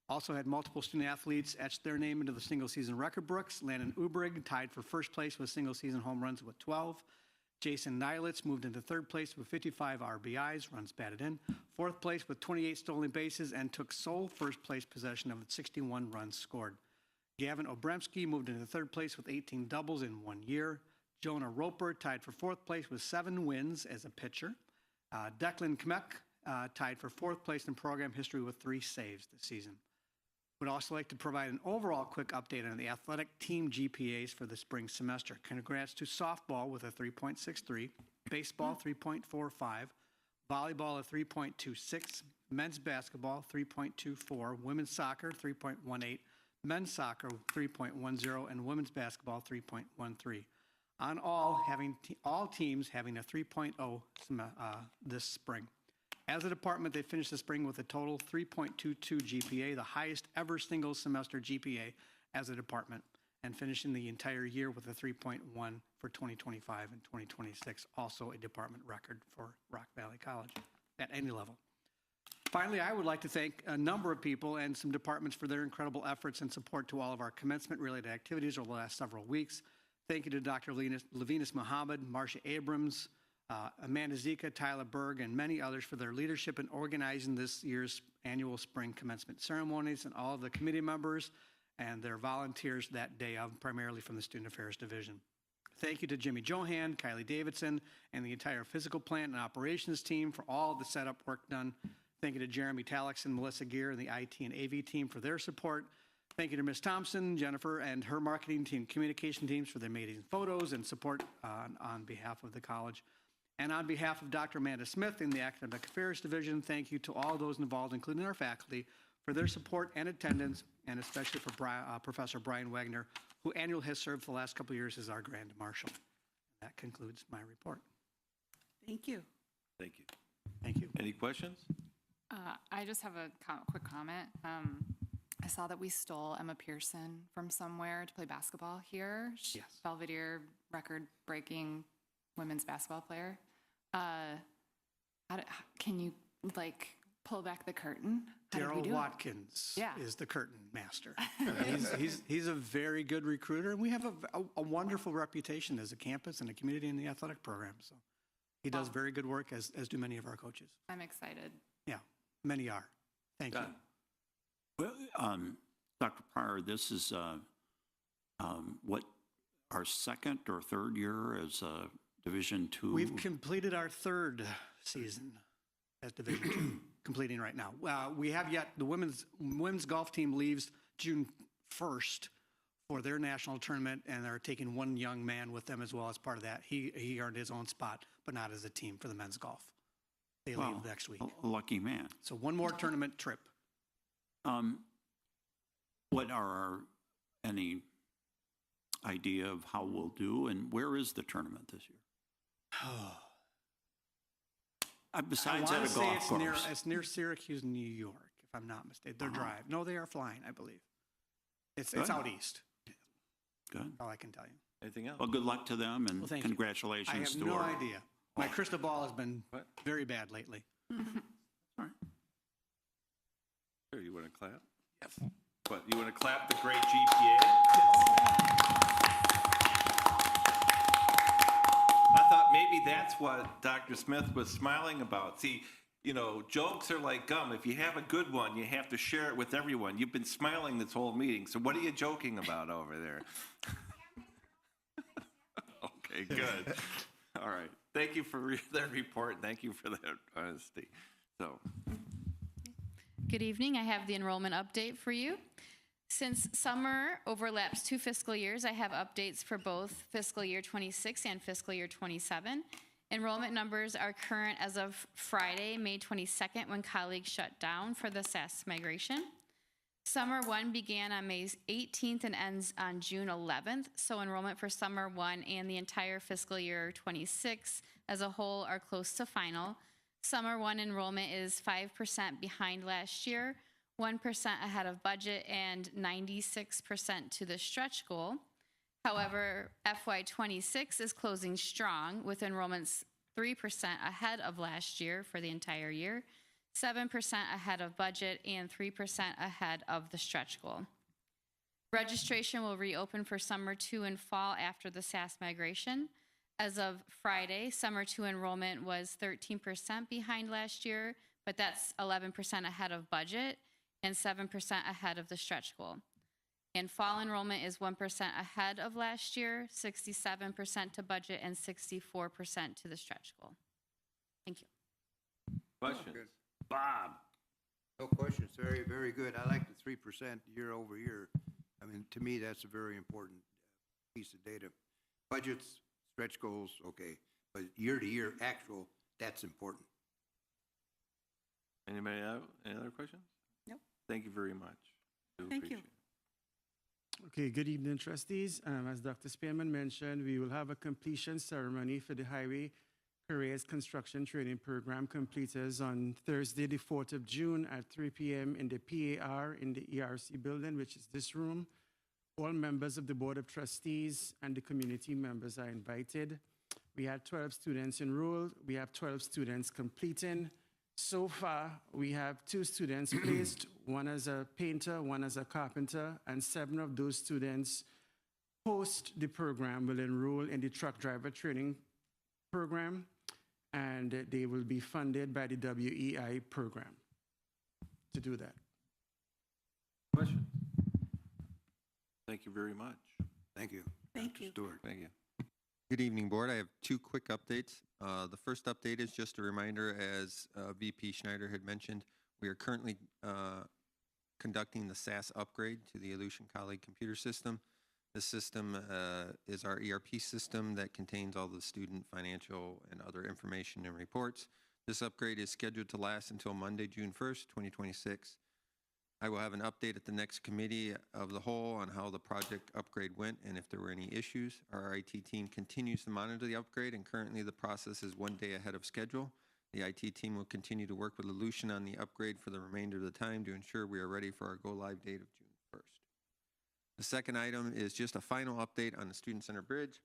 Speaker 6: Also had multiple student athletes etch their name into the single-season record books. Landon Ubrig tied for first place with single-season home runs with 12. Jason Nilitz moved into third place with 55 RBIs, runs batted in. Fourth place with 28 stolen bases and took sole first place possession of the 61 runs scored. Gavin Obremski moved into third place with 18 doubles in 1 year. Jonah Roper tied for fourth place with 7 wins as a pitcher. Declan Kmek tied for fourth place in program history with 3 saves this season. Would also like to provide an overall quick update on the athletic team GPAs for the spring semester. Congrats to softball with a 3.63, baseball 3.45, volleyball a 3.26, men's basketball 3.24, women's soccer 3.18, men's soccer 3.10, and women's basketball 3.13. On all teams having a 3.0 this spring. As a department, they finished the spring with a total 3.22 GPA, the highest ever single semester GPA as a department, and finishing the entire year with a 3.1 for 2025 and 2026, also a department record for Rock Valley College at any level. Finally, I would like to thank a number of people and some departments for their incredible efforts and support to all of our commencement-related activities over the last several weeks. Thank you to Dr. Levinus Muhammad, Marcia Abrams, Amanda Zika, Tyler Berg, and many others for their leadership in organizing this year's annual spring commencement ceremonies, and all of the committee members and their volunteers that day of, primarily from the Student Affairs Division. Thank you to Jimmy Johan, Kylie Davidson, and the entire physical plant and operations team for all of the setup work done. Thank you to Jeremy Talix and Melissa Gear and the IT and AV team for their support. Thank you to Ms. Thompson, Jennifer, and her marketing team, communication teams for their amazing photos and support on behalf of the college. And on behalf of Dr. Amanda Smith in the Academic Affairs Division, thank you to all those involved, including our faculty, for their support and attendance, and especially for Professor Brian Wagner, who annually has served for the last couple of years as our Grand Marshal. That concludes my report.
Speaker 4: Thank you.
Speaker 1: Thank you.
Speaker 6: Thank you.
Speaker 1: Any questions?
Speaker 2: I just have a quick comment. I saw that we stole Emma Pearson from somewhere to play basketball here.
Speaker 6: Yes.
Speaker 2: Belvedere record-breaking women's basketball player. Can you, pull back the curtain? How did we
Speaker 6: Daryl
Speaker 2: do it?
Speaker 6: Watkins
Speaker 2: Yeah.
Speaker 6: is the curtain master. He's a very good recruiter, and we have a wonderful reputation as a campus and a community in the athletic program. So he does very good work, as do many of our coaches.
Speaker 2: I'm excited.
Speaker 6: Yeah, many are. Thank you.
Speaker 10: Well, Dr. Pryor, this is what, our second or third year as Division II?
Speaker 6: We've completed our third season as Division II, completing right now. We have yet, the women's golf team leaves June 1st for their national tournament, and they're taking one young man with them as well as part of that. He earned his own spot, but not as a team for the men's golf. They leave next week.
Speaker 10: A lucky man.
Speaker 6: So one more tournament trip.
Speaker 10: What are any idea of how we'll do, and where is the tournament this year? Besides
Speaker 6: I
Speaker 10: at
Speaker 6: want
Speaker 10: a
Speaker 6: to say
Speaker 10: golf course.
Speaker 6: it's near Syracuse, New York, if I'm not mistaken. They're drive. No, they are flying, I believe. It's out east.
Speaker 10: Good.
Speaker 6: All I can tell you.
Speaker 1: Anything else?
Speaker 10: Well, good luck to them, and
Speaker 6: Well, thank you.
Speaker 10: congratulations
Speaker 6: I have
Speaker 10: to
Speaker 6: no
Speaker 10: our...
Speaker 6: idea. My crystal ball has been very bad lately.
Speaker 1: Sure, you want to clap? Yes. What, you want to clap the great GPA? I thought maybe that's what Dr. Smith was smiling about. See, jokes are like gum. If you have a good one, you have to share it with everyone. You've been smiling this whole meeting, so what are you joking about over there? Okay, good. All right. Thank you for that report. Thank you for that honesty. So,
Speaker 13: Good evening. I have the enrollment update for you. Since summer overlaps 2 fiscal years, I have updates for both fiscal year 26 and fiscal year 27. Enrollment numbers are current as of Friday, May 22nd, when colleagues shut down for the SAS migration. Summer 1 began on May 18th and ends on June 11th, so enrollment for Summer 1 and the entire fiscal year 26 as a whole are close to final. Summer 1 enrollment is 5% behind last year, 1% ahead of budget, and 96% to the stretch goal. However, FY26 is closing strong with enrollments 3% ahead of last year for the entire year, 7% ahead of budget, and 3% ahead of the stretch goal. Registration will reopen for Summer 2 and fall after the SAS migration. As of Friday, Summer 2 enrollment was 13% behind last year, but that's 11% ahead of budget and 7% ahead of the stretch goal. And fall enrollment is 1% ahead of last year, 67% to budget, and 64% to the stretch goal. Thank you.
Speaker 1: questions?
Speaker 7: Good.
Speaker 1: Bob?
Speaker 7: No questions. Very, very good. I like the 3% year over year. I mean, to me, that's a very important piece of data. Budgets, stretch goals, okay, but year to year actual, that's important.
Speaker 1: Anybody have any other questions?
Speaker 4: Nope.
Speaker 1: Thank you very much.
Speaker 4: Thank you.
Speaker 1: Appreciate it.
Speaker 12: Okay, good evening, trustees. As Dr. Spearman mentioned, we will have a completion ceremony for the Highway Careers Construction Training Program completers on Thursday, the 4th of June at 3 p.m. in the PAR in the ERC building, which is this room. All members of the Board of Trustees and the community members are invited. We had 12 students enrolled. We have 12 students completing. So far, we have 2 students placed, one as a painter, one as a carpenter, and 7 of those students post the program will enroll in the truck driver training program, and they will be funded by the WEI program to do that.
Speaker 1: Questions? Thank you very much.
Speaker 7: Thank you.
Speaker 4: Thank
Speaker 7: Dr.
Speaker 4: you.
Speaker 7: Stewart.
Speaker 1: Thank you.
Speaker 8: Good evening, Board. I have 2 quick updates. The first update is just a reminder, as VP Schneider had mentioned, we are currently conducting the SAS upgrade to the Aleutian Colleague computer system. This system is our ERP system that contains all the student financial and other information and reports. This upgrade is scheduled to last until Monday, June 1st, 2026. I will have an update at the next committee of the whole on how the project upgrade went and if there were any issues. Our IT team continues to monitor the upgrade, and currently the process is 1 day ahead of schedule. The IT team will continue to work with Aleutian on the upgrade for the remainder of the time to ensure we are ready for our go-live date of June 1st. The second item is just a final update on the Student Center Bridge.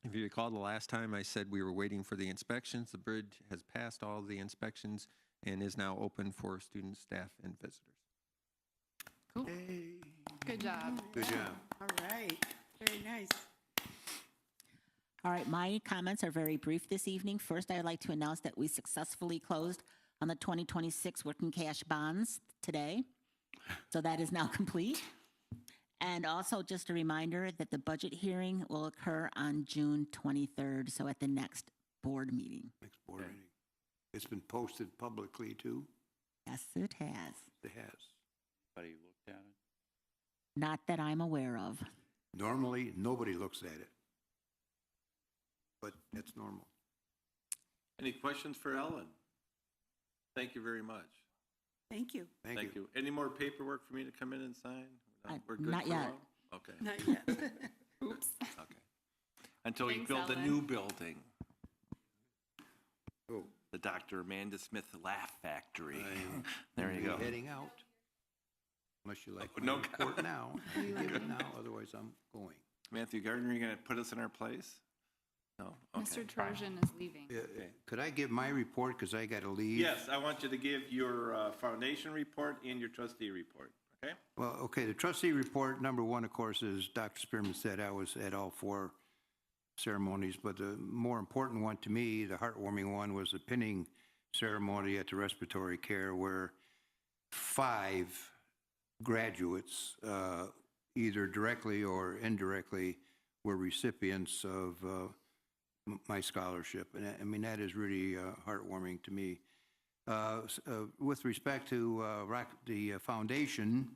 Speaker 8: If you recall, the last time I said we were waiting for the inspections, the bridge has passed all the inspections and is now open for students, staff, and visitors.
Speaker 2: Cool. Good job.
Speaker 7: Good job.
Speaker 4: All right, very nice.
Speaker 11: All right, my comments are very brief this evening. First, I'd like to announce that we successfully closed on the 2026 working cash bonds today. So that is now complete. And also just a reminder that the budget hearing will occur on June 23rd, so at the next board meeting.
Speaker 7: Next board meeting. It's been posted publicly too?
Speaker 11: Yes, it has.
Speaker 7: It has.
Speaker 10: Anybody looked at it?
Speaker 11: Not that I'm aware of.
Speaker 7: Normally, nobody looks at it. But that's normal.
Speaker 1: Any questions for Ellen? Thank you very much.
Speaker 4: Thank you.
Speaker 7: Thank you.
Speaker 1: Any more paperwork for me to come in and sign? No, we're good
Speaker 11: not
Speaker 1: for
Speaker 11: yet.
Speaker 1: a while? Okay,
Speaker 4: Not yet.
Speaker 2: Oops.
Speaker 1: okay. Until you
Speaker 2: Thanks,
Speaker 1: build a
Speaker 2: Ellen.
Speaker 1: new building,
Speaker 7: Oh,
Speaker 1: the Dr. Amanda Smith Laugh Factory.
Speaker 7: I'm
Speaker 1: There you go.
Speaker 7: Heading out. Unless you like
Speaker 1: Oh,
Speaker 7: my
Speaker 1: no
Speaker 7: report now. You give it now, otherwise I'm going.
Speaker 1: Matthew Gardner, you gonna put us in our place? No? Okay.
Speaker 2: Mr. Trojan is leaving.
Speaker 7: Could I give my report, because I got to leave?
Speaker 1: Yes, I want you to give your foundation report and your trustee report, okay?
Speaker 7: Well, okay, the trustee report, number one, of course, is Dr. Spearman said, I was at all four ceremonies, but the more important one to me, the heartwarming one, was the pinning ceremony at the respiratory care where 5 graduates, either directly or indirectly, were recipients of my scholarship. And I mean, that is really heartwarming to me. With respect to the foundation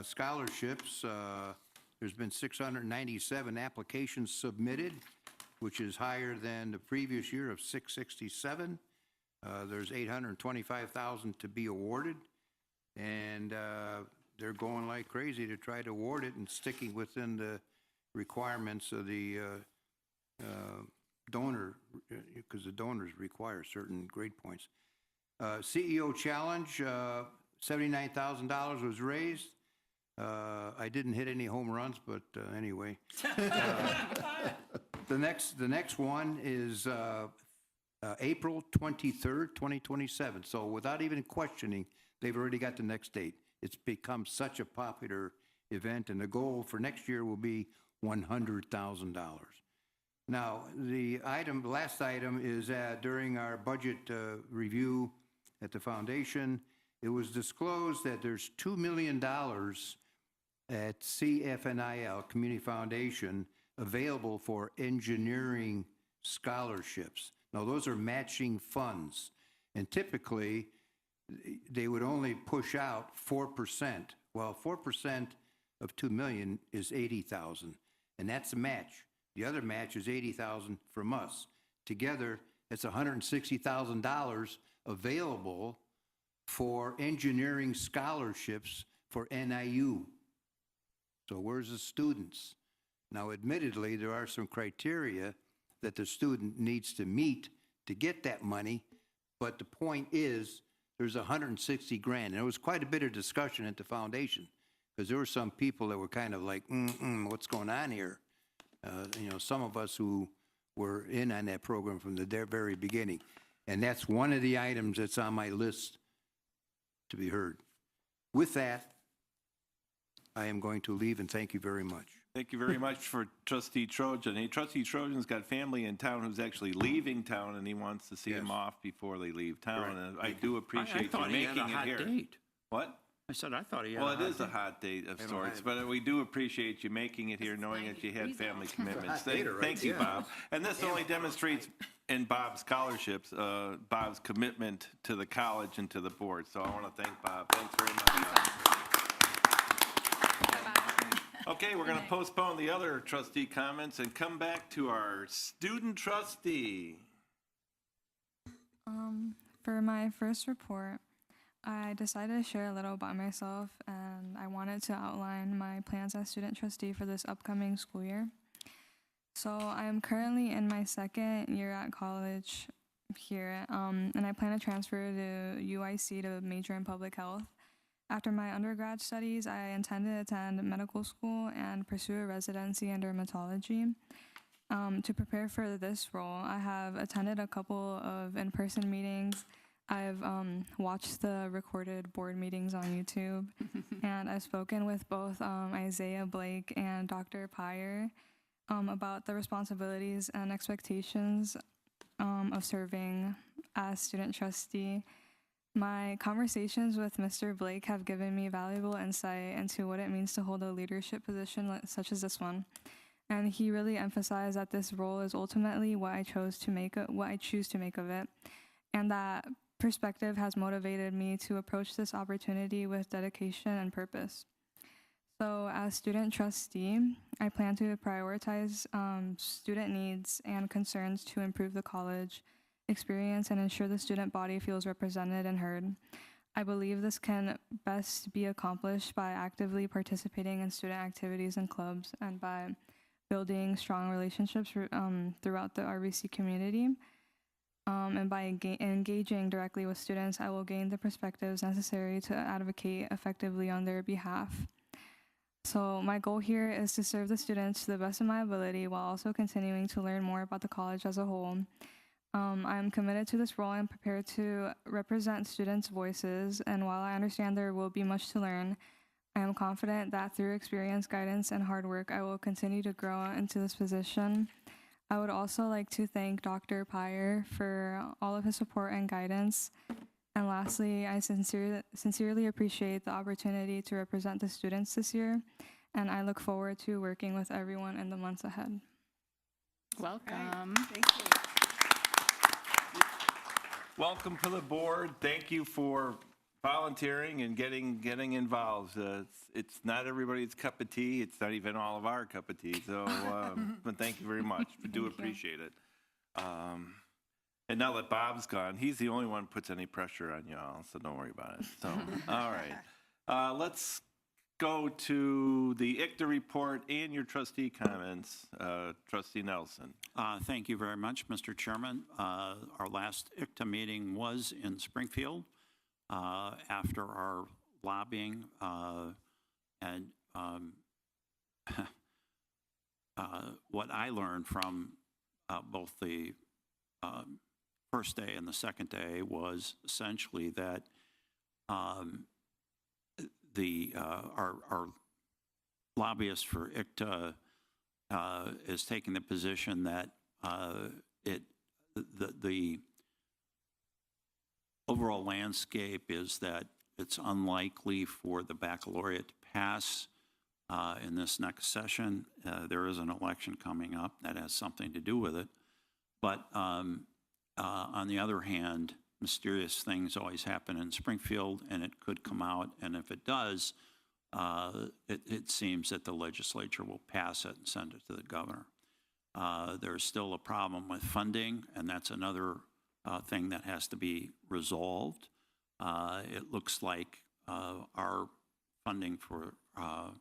Speaker 7: scholarships, there's been 697 applications submitted, which is higher than the previous year of 667. There's 825,000 to be awarded, and they're going like crazy to try to award it and sticking within the requirements of the donor, because the donors require certain grade points. CEO Challenge, $79,000 was raised. I didn't hit any home runs, but anyway. The next one is April 23rd, 2027. So without even questioning, they've already got the next date. It's become such a popular event, and the goal for next year will be $100,000. Now, the last item is that during our budget review at the foundation, it was disclosed that there's $2 million at CFNIL, Community Foundation, available for engineering scholarships. Now, those are matching funds, and typically, they would only push out 4%. Well, 4% of 2 million is 80,000, and that's a match. The other match is 80,000 from us. Together, it's $160,000 available for engineering scholarships for NIU. So where's the students? Now, admittedly, there are some criteria that the student needs to meet to get that money, but the point is there's 160 grand. And there was quite a bit of discussion at the foundation because there were some people that were kind of like, what's going on here? Some of us who were in on that program from the very beginning. And that's one of the items that's on my list to be heard. With that, I am going to leave, and thank you very much.
Speaker 1: Thank you very much for Trustee Trojan. Hey, Trustee Trojan's got family in town who's actually leaving town, and he wants to see them off before they leave town. And I do appreciate you making it here.
Speaker 10: Date.
Speaker 1: What?
Speaker 10: I said I thought he had
Speaker 1: Well,
Speaker 10: a
Speaker 1: it
Speaker 10: hot
Speaker 1: is a
Speaker 10: date.
Speaker 1: hot date of sorts, but we do appreciate you making it here, knowing that you had family commitments. Thank you, Bob. And this only demonstrates in Bob's scholarships, Bob's commitment to the college and to the board. So I want to thank Bob. Thanks very much. Okay, we're going to postpone the other trustee comments and come back to our student trustee.
Speaker 14: For my first report, I decided to share a little about myself, and I wanted to outline my plans as student trustee for this upcoming school year. So I am currently in my second year at college, here, and I plan to transfer to UIC to major in public health. After my undergrad studies, I intend to attend medical school and pursue a residency in dermatology. To prepare for this role, I have attended a couple of in-person meetings. I've watched the recorded board meetings on YouTube, and I've spoken with both Isaiah Blake and Dr. Pyre about the responsibilities and expectations of serving as student trustee. My conversations with Mr. Blake have given me valuable insight into what it means to hold a leadership position such as this one. And he really emphasized that this role is ultimately what I choose to make of it, and that perspective has motivated me to approach this opportunity with dedication and purpose. So as student trustee, I plan to prioritize student needs and concerns to improve the college experience and ensure the student body feels represented and heard. I believe this can best be accomplished by actively participating in student activities and clubs and by building strong relationships throughout the RVC community. And by engaging directly with students, I will gain the perspectives necessary to advocate effectively on their behalf. So my goal here is to serve the students to the best of my ability while also continuing to learn more about the college as a whole. I am committed to this role and prepared to represent students' voices, and while I understand there will be much to learn, I am confident that through experience, guidance, and hard work, I will continue to grow into this position. I would also like to thank Dr. Pyre for all of his support and guidance. And lastly, I sincerely appreciate the opportunity to represent the students this year, and I look forward to working with everyone in the months ahead.
Speaker 2: Welcome.
Speaker 4: Thank you.
Speaker 1: Welcome to the board. Thank you for volunteering and getting involved. It's not everybody's cup of tea. It's not even all of our cup of tea. So, but thank you very much. We do appreciate it. And now that Bob's gone, he's the only one who puts any pressure on y'all, so don't worry about it. So, all right. Let's go to the ICTA report and your trustee comments. Trustee Nelson.
Speaker 10: Thank you very much, Mr. Chairman. Our last ICTA meeting was in Springfield after our lobbying and what I learned from both the first day and the second day was essentially that our lobbyist for ICTA is taking the position that the overall landscape is that it's unlikely for the baccalaureate to pass in this next session. There is an election coming up that has something to do with it. But on the other hand, mysterious things always happen in Springfield, and it could come out. And if it does, it seems that the legislature will pass it and send it to the governor. There's still a problem with funding, and that's another thing that has to be resolved. It looks like our funding for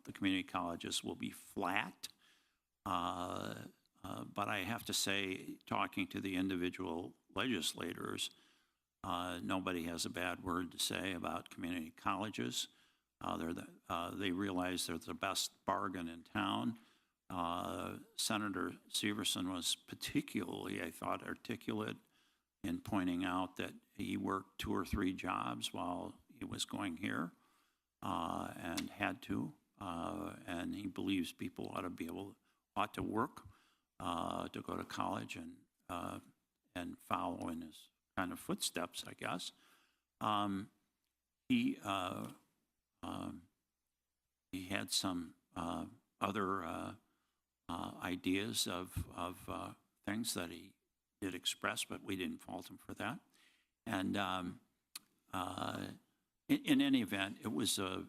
Speaker 10: the community colleges will be flat. But I have to say, talking to the individual legislators, nobody has a bad word to say about community colleges. They realize they're the best bargain in town. Senator Severson was particularly, I thought, articulate in pointing out that he worked 2 or 3 jobs while he was going here and had to. And he believes people ought to work to go to college and follow in his kind of footsteps, I guess. He had some other ideas of things that he did express, but we didn't fault him for that. And in any event, it was a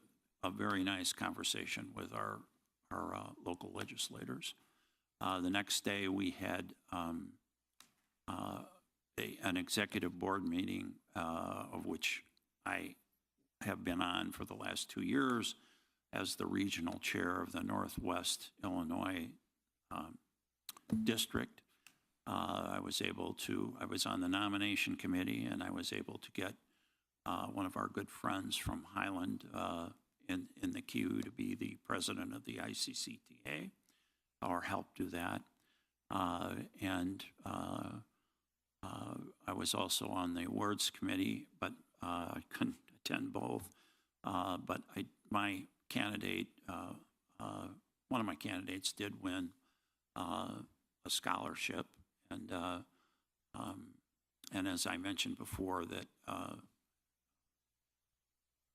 Speaker 10: very nice conversation with our local legislators. The next day, we had an executive board meeting, of which I have been on for the last 2 years as the regional chair of the Northwest Illinois district. I was on the nomination committee, and I was able to get one of our good friends from Highland in the queue to be the president of the ICCTA, or help do that. I was also on the awards committee, but I couldn't attend both. But my candidate, one of my candidates did win a scholarship. And as I mentioned before, that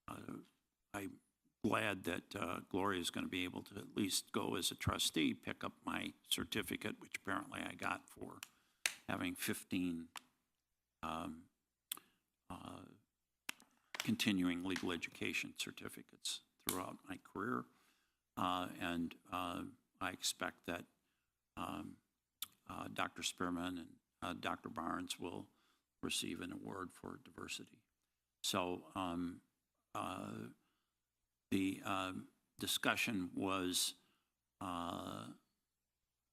Speaker 10: I'm glad that Gloria is going to be able to at least go as a trustee, pick up my certificate, which apparently I got for having 15 continuing legal education certificates throughout my career. And I expect that Dr. Spearman and Dr. Barnes will receive an award for diversity. So the discussion was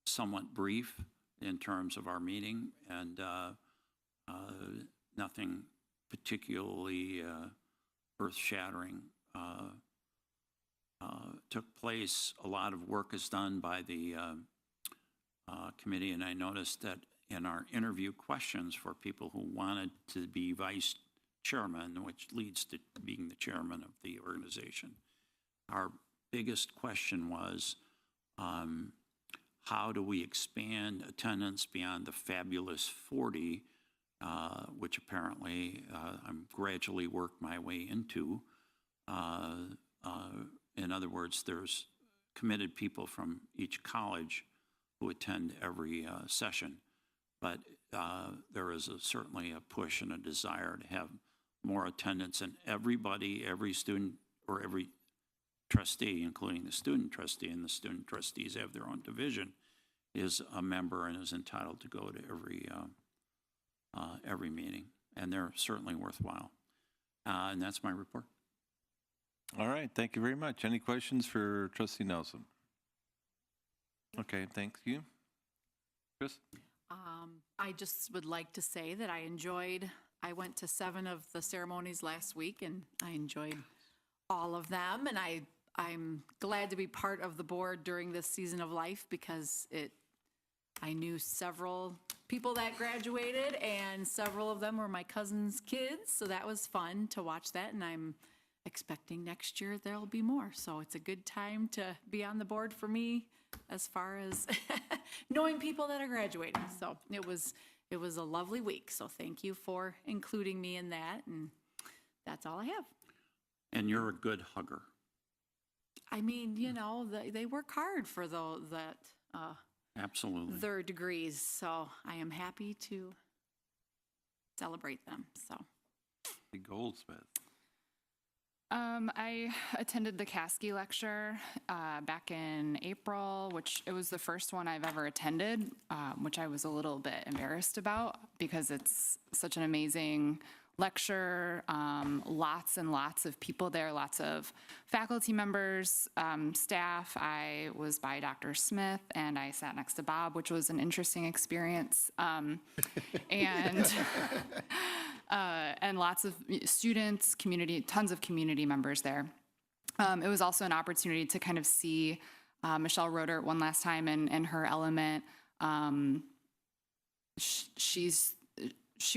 Speaker 10: somewhat brief in terms of our meeting, and nothing particularly earth-shattering took place. A lot of work is done by the committee, and I noticed that in our interview questions for people who wanted to be vice chairman, which leads to being the chairman of the organization, our biggest question was, how do we expand attendance beyond the fabulous 40, which apparently I'm gradually worked my way into. In other words, there's committed people from each college who attend every session, but there is certainly a push and a desire to have more attendance, and everybody, every student or every trustee, including the student trustee, and the student trustees have their own division, is a member and is entitled to go to every meeting, and they're certainly worthwhile. And that's my report.
Speaker 1: All right, thank you very much. Any questions for Trustee Nelson? Okay, thank you. Chris?
Speaker 15: I just would like to say that I went to 7 of the ceremonies last week, and I enjoyed all of them, and I'm glad to be part of the board during this season of life, because I knew several people that graduated, and several of them were my cousin's kids, so that was fun to watch that, and I'm expecting next year there'll be more. So it's a good time to be on the board for me as far as knowing people that are graduating. So it was a lovely week. So thank you for including me in that, and that's all I have.
Speaker 10: And you're a good hugger.
Speaker 15: I mean, they work hard for
Speaker 10: Absolutely.
Speaker 15: their degrees, so I am happy to celebrate them. So,
Speaker 1: The Goldsmith.
Speaker 2: I attended the Caskey lecture back in April, which it was the first one I've ever attended, which I was a little bit embarrassed about because it's such an amazing lecture, lots and lots of people there, lots of faculty members, staff. I was by Dr. Smith, and I sat next to Bob, which was an interesting experience. And lots of students, tons of community members there. It was also an opportunity to kind of see Michelle Rodert one last time in her element. She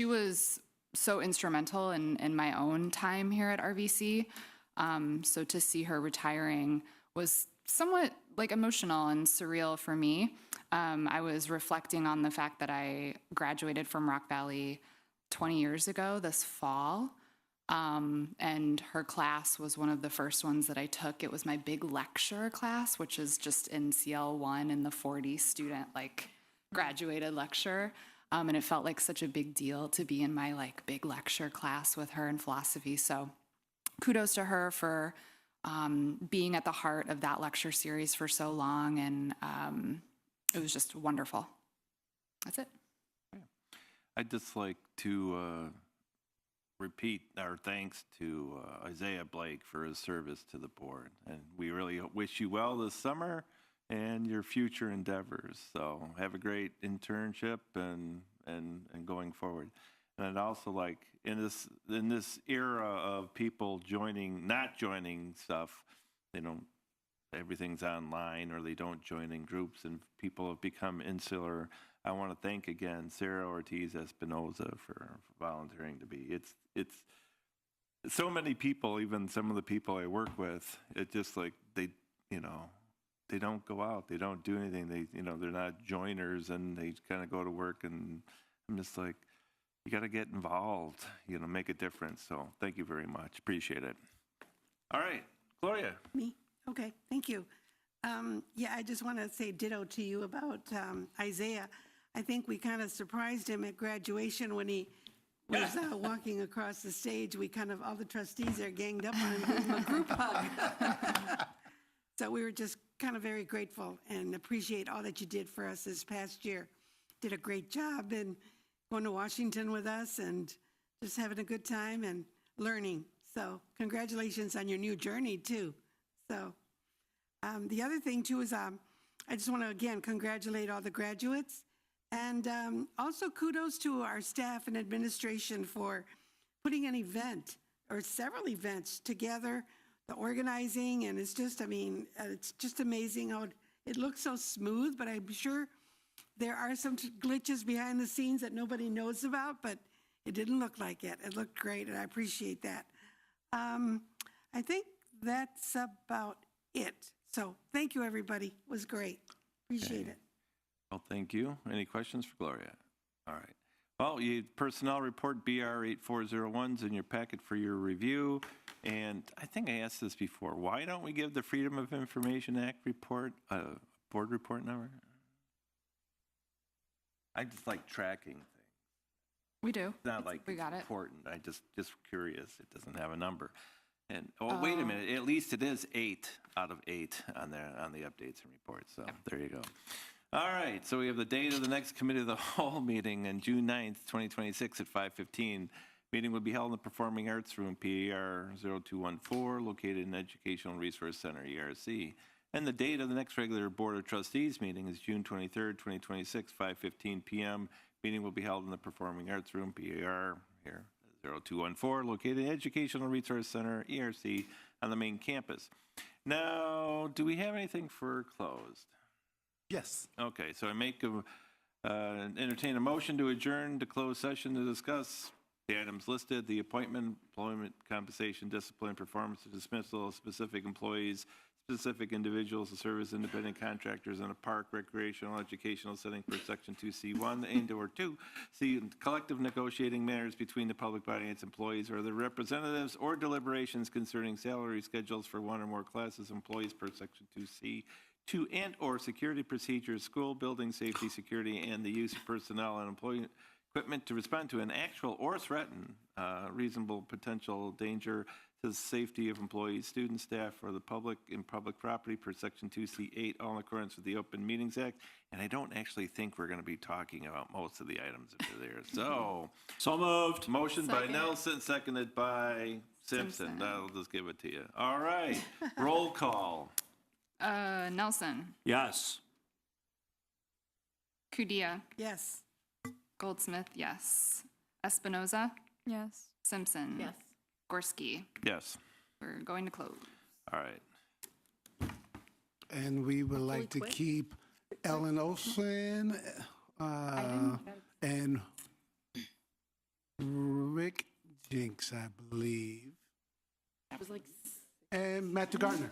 Speaker 2: was so instrumental in my own time here at RVC. So to see her retiring was somewhat like emotional and surreal for me. I was reflecting on the fact that I graduated from Rock Valley 20 years ago this fall. And her class was one of the first ones that I took. It was my big lecture class, which is just in CL1 in the 40 student graduated lecture. And it felt like such a big deal to be in my big lecture class with her in philosophy. So kudos to her for being at the heart of that lecture series for so long. And it was just wonderful. That's it.
Speaker 1: I'd just like to repeat our thanks to Isaiah Blake for his service to the board. And we really wish you well this summer and your future endeavors. So have a great internship and going forward. And I'd also like in this era of people not joining stuff, they don't. Everything's online, or they don't join in groups, and people have become insular. I want to thank again Sarah Ortiz Espinoza for volunteering to be. It's so many people, even some of the people I work with. It just like they don't go out, they don't do anything. They're not joiners, and they kind of go to work. And I'm just like, you got to get involved, make a difference. So thank you very much, appreciate it. All right, Gloria.
Speaker 4: Me? Okay, thank you. Yeah, I just want to say ditto to you about Isaiah. I think we kind of surprised him at graduation when he was walking across the stage. We kind of, all the trustees there ganged up on him, gave him a group hug. So we were just kind of very grateful and appreciate all that you did for us this past year. Did a great job and going to Washington with us and just having a good time and learning. So congratulations on your new journey too. So the other thing too is I just want to again congratulate all the graduates, and also kudos to our staff and administration for putting an event or several events together, the organizing, and it's just, it's just amazing how it looks so smooth, but I'm sure there are some glitches behind the scenes that nobody knows about, but it didn't look like it. It looked great, and I appreciate that. I think that's about it. So thank you, everybody. It was great. Appreciate it.
Speaker 1: Well, thank you. Any questions for Gloria? All right. Well, personnel report BR 8401's in your packet for your review. And I think I asked this before. Why don't we give the Freedom of Information Act report a board report number? I just like tracking things.
Speaker 2: We do.
Speaker 1: It's not like
Speaker 2: we got
Speaker 1: it's
Speaker 2: it.
Speaker 1: important. I just curious. It doesn't have a number. And wait a minute. At least it is 8 out of 8 on the updates and reports. So there you go. All right. So we have the date of the next committee of the whole meeting on June 9th, 2026 at 5:15. Meeting will be held in the Performing Arts Room, PAR 0214, located in Educational Resource Center, ERC. And the date of the next regular Board of Trustees meeting is June 23rd, 2026, 5:15 p.m. Meeting will be held in the Performing Arts Room, PAR here, 0214, located in Educational Resource Center, ERC, on the main campus. Now, do we have anything for closed?
Speaker 3: Yes.
Speaker 1: Okay, so I entertain a motion to adjourn to closed session to discuss the items listed, the appointment, employment, compensation, discipline, performance, and dismissal of specific employees, specific individuals to serve as independent contractors in a park, recreational, educational setting per Section 2C1 and/or 2C, collective negotiating matters between the public body and its employees or their representatives, or deliberations concerning salary schedules for one or more classes of employees per Section 2C, 2 and/or security procedures, school building safety, security, and the use of personnel and employee equipment to respond to an actual or threatened reasonable potential danger to the safety of employees, students, staff, or the public in public property per Section 2C8, all in accordance with the Open Meetings Act. And I don't actually think we're going to be talking about most of the items that are there. So
Speaker 10: moved.
Speaker 1: Motion by
Speaker 15: Second.
Speaker 1: Nelson, seconded by Simpson. I'll just give it to you. All right. Roll call.
Speaker 2: Nelson,
Speaker 10: Yes.
Speaker 2: Kudia,
Speaker 4: Yes.
Speaker 2: Goldsmith, yes. Espinoza,
Speaker 14: Yes.
Speaker 2: Simpson.
Speaker 15: Yes.
Speaker 2: Gorski.
Speaker 1: Yes.
Speaker 2: We're going to close.
Speaker 1: All right.
Speaker 3: And we would like to
Speaker 15: quick.
Speaker 3: keep Ellen Olson and Rick Jinks, I believe,
Speaker 15: It was like
Speaker 3: and Matthew Gardner.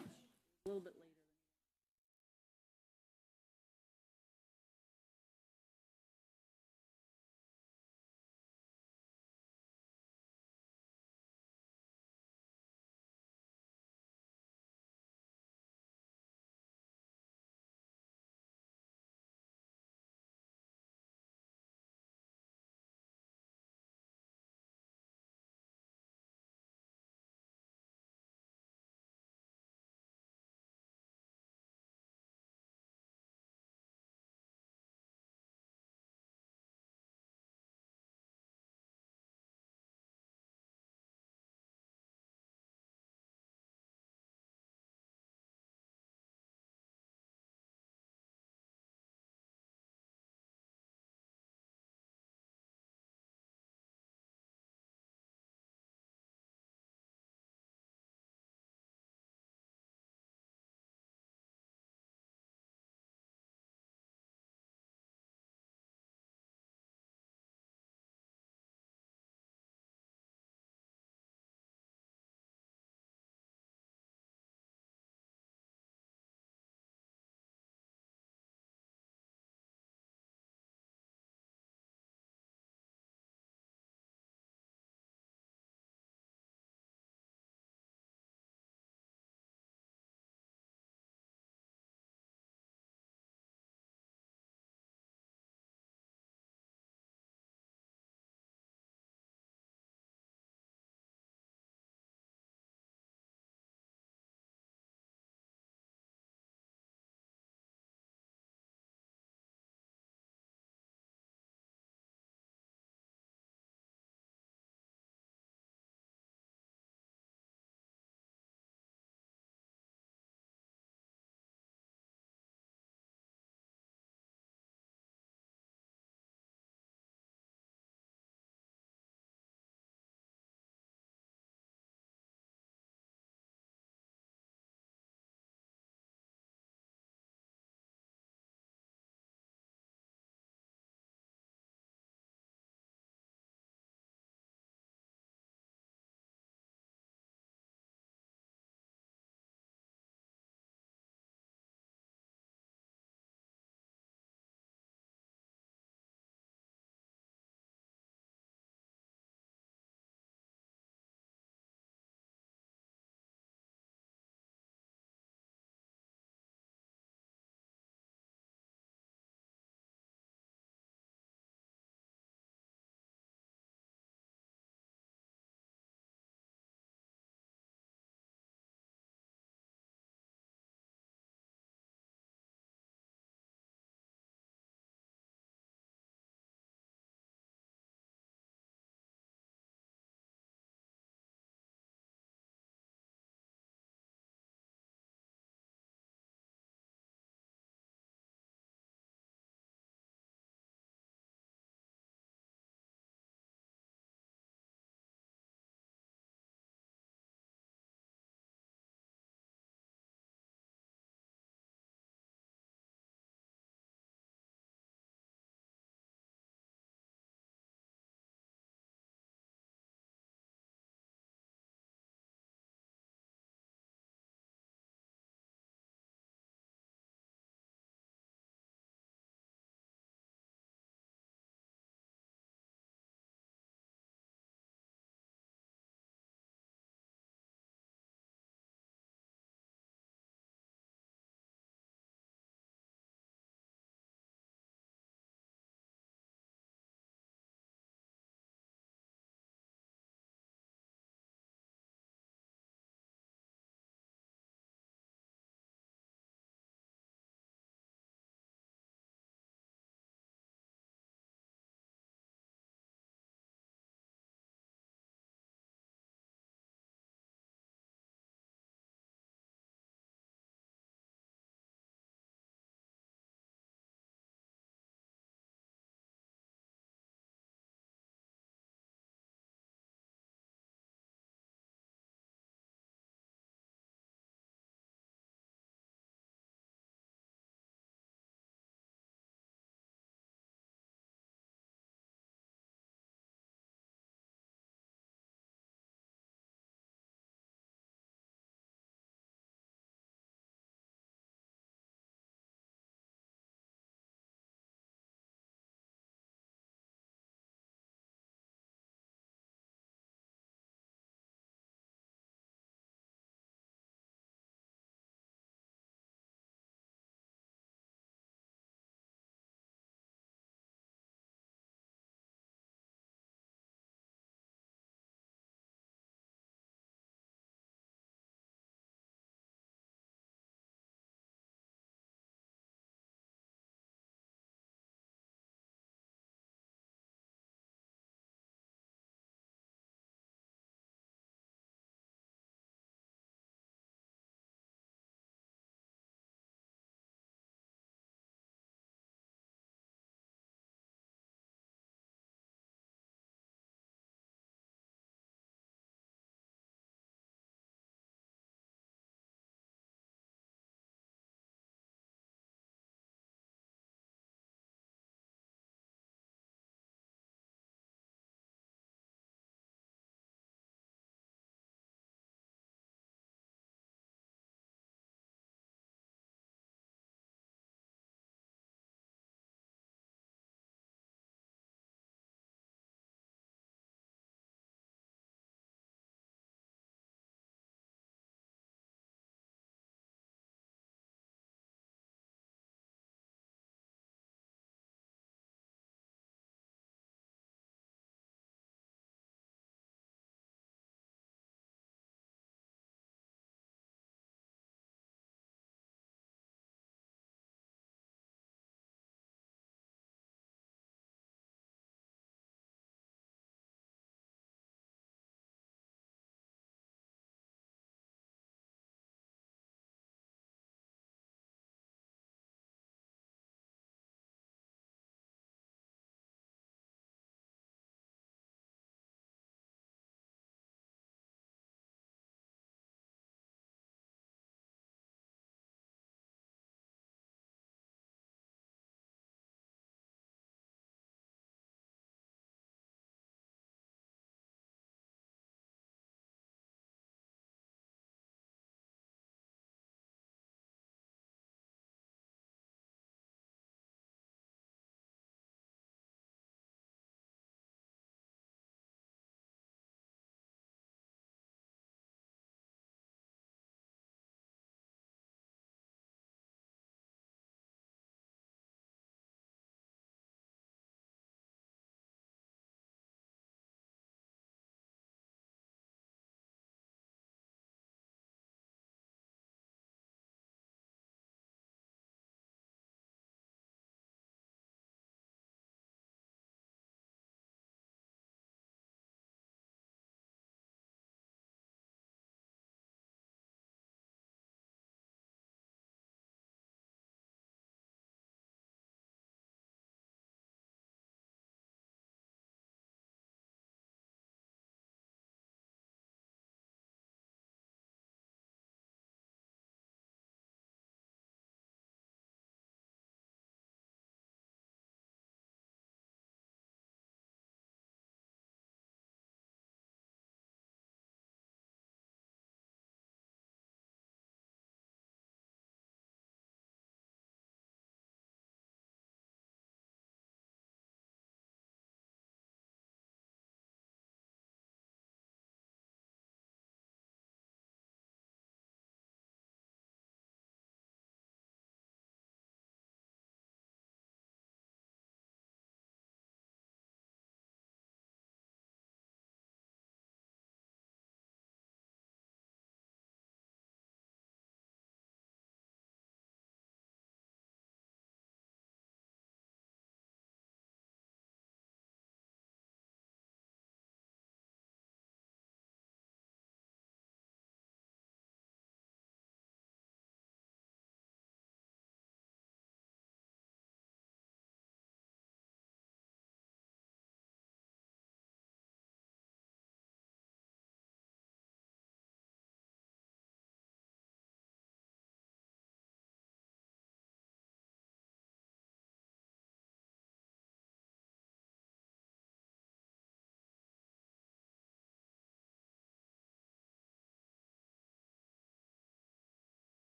Speaker 15: a little bit later.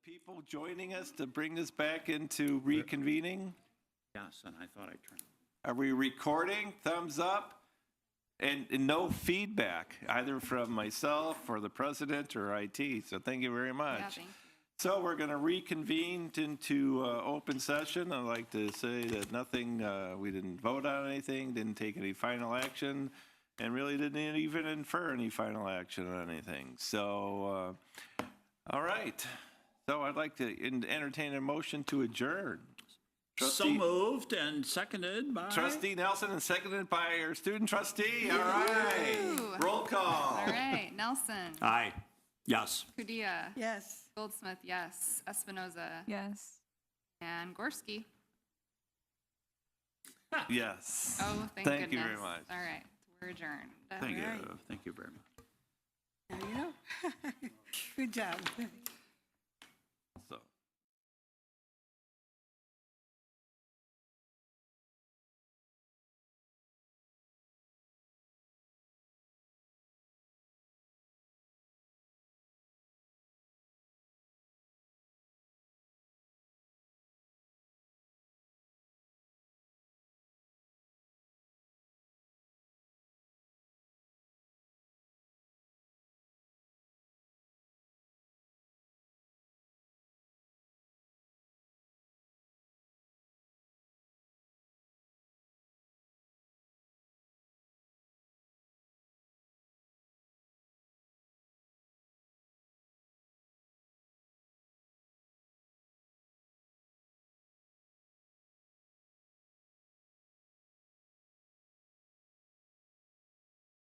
Speaker 1: people joining us to bring this back into reconvening?
Speaker 10: Yes, and I thought I turned.
Speaker 1: Are we recording? Thumbs up? And no feedback, either from myself or the president or IT. So thank you very much.
Speaker 2: Yeah, thank you.
Speaker 1: So we're going to reconvene into open session. I'd like to say that nothing, we didn't vote on anything, didn't take any final action, and really didn't even infer any final action on anything. So, all right. So I'd like to entertain a motion to adjourn.
Speaker 10: So moved and seconded by?
Speaker 1: Trustee Nelson and seconded by our student trustee. All right.
Speaker 2: Woo.
Speaker 1: Roll call.
Speaker 2: All right, Nelson.
Speaker 10: Aye. Yes.
Speaker 2: Kudia.
Speaker 4: Yes.
Speaker 2: Goldsmith, yes. Espinoza.
Speaker 14: Yes.
Speaker 2: And Gorski.
Speaker 1: Yes.
Speaker 2: Oh, thank
Speaker 1: Thank
Speaker 2: goodness.
Speaker 1: you very much.
Speaker 2: All right, we're adjourned.
Speaker 10: Thank
Speaker 4: All right.
Speaker 10: you. Thank you very much.
Speaker 4: Now you know. Good job.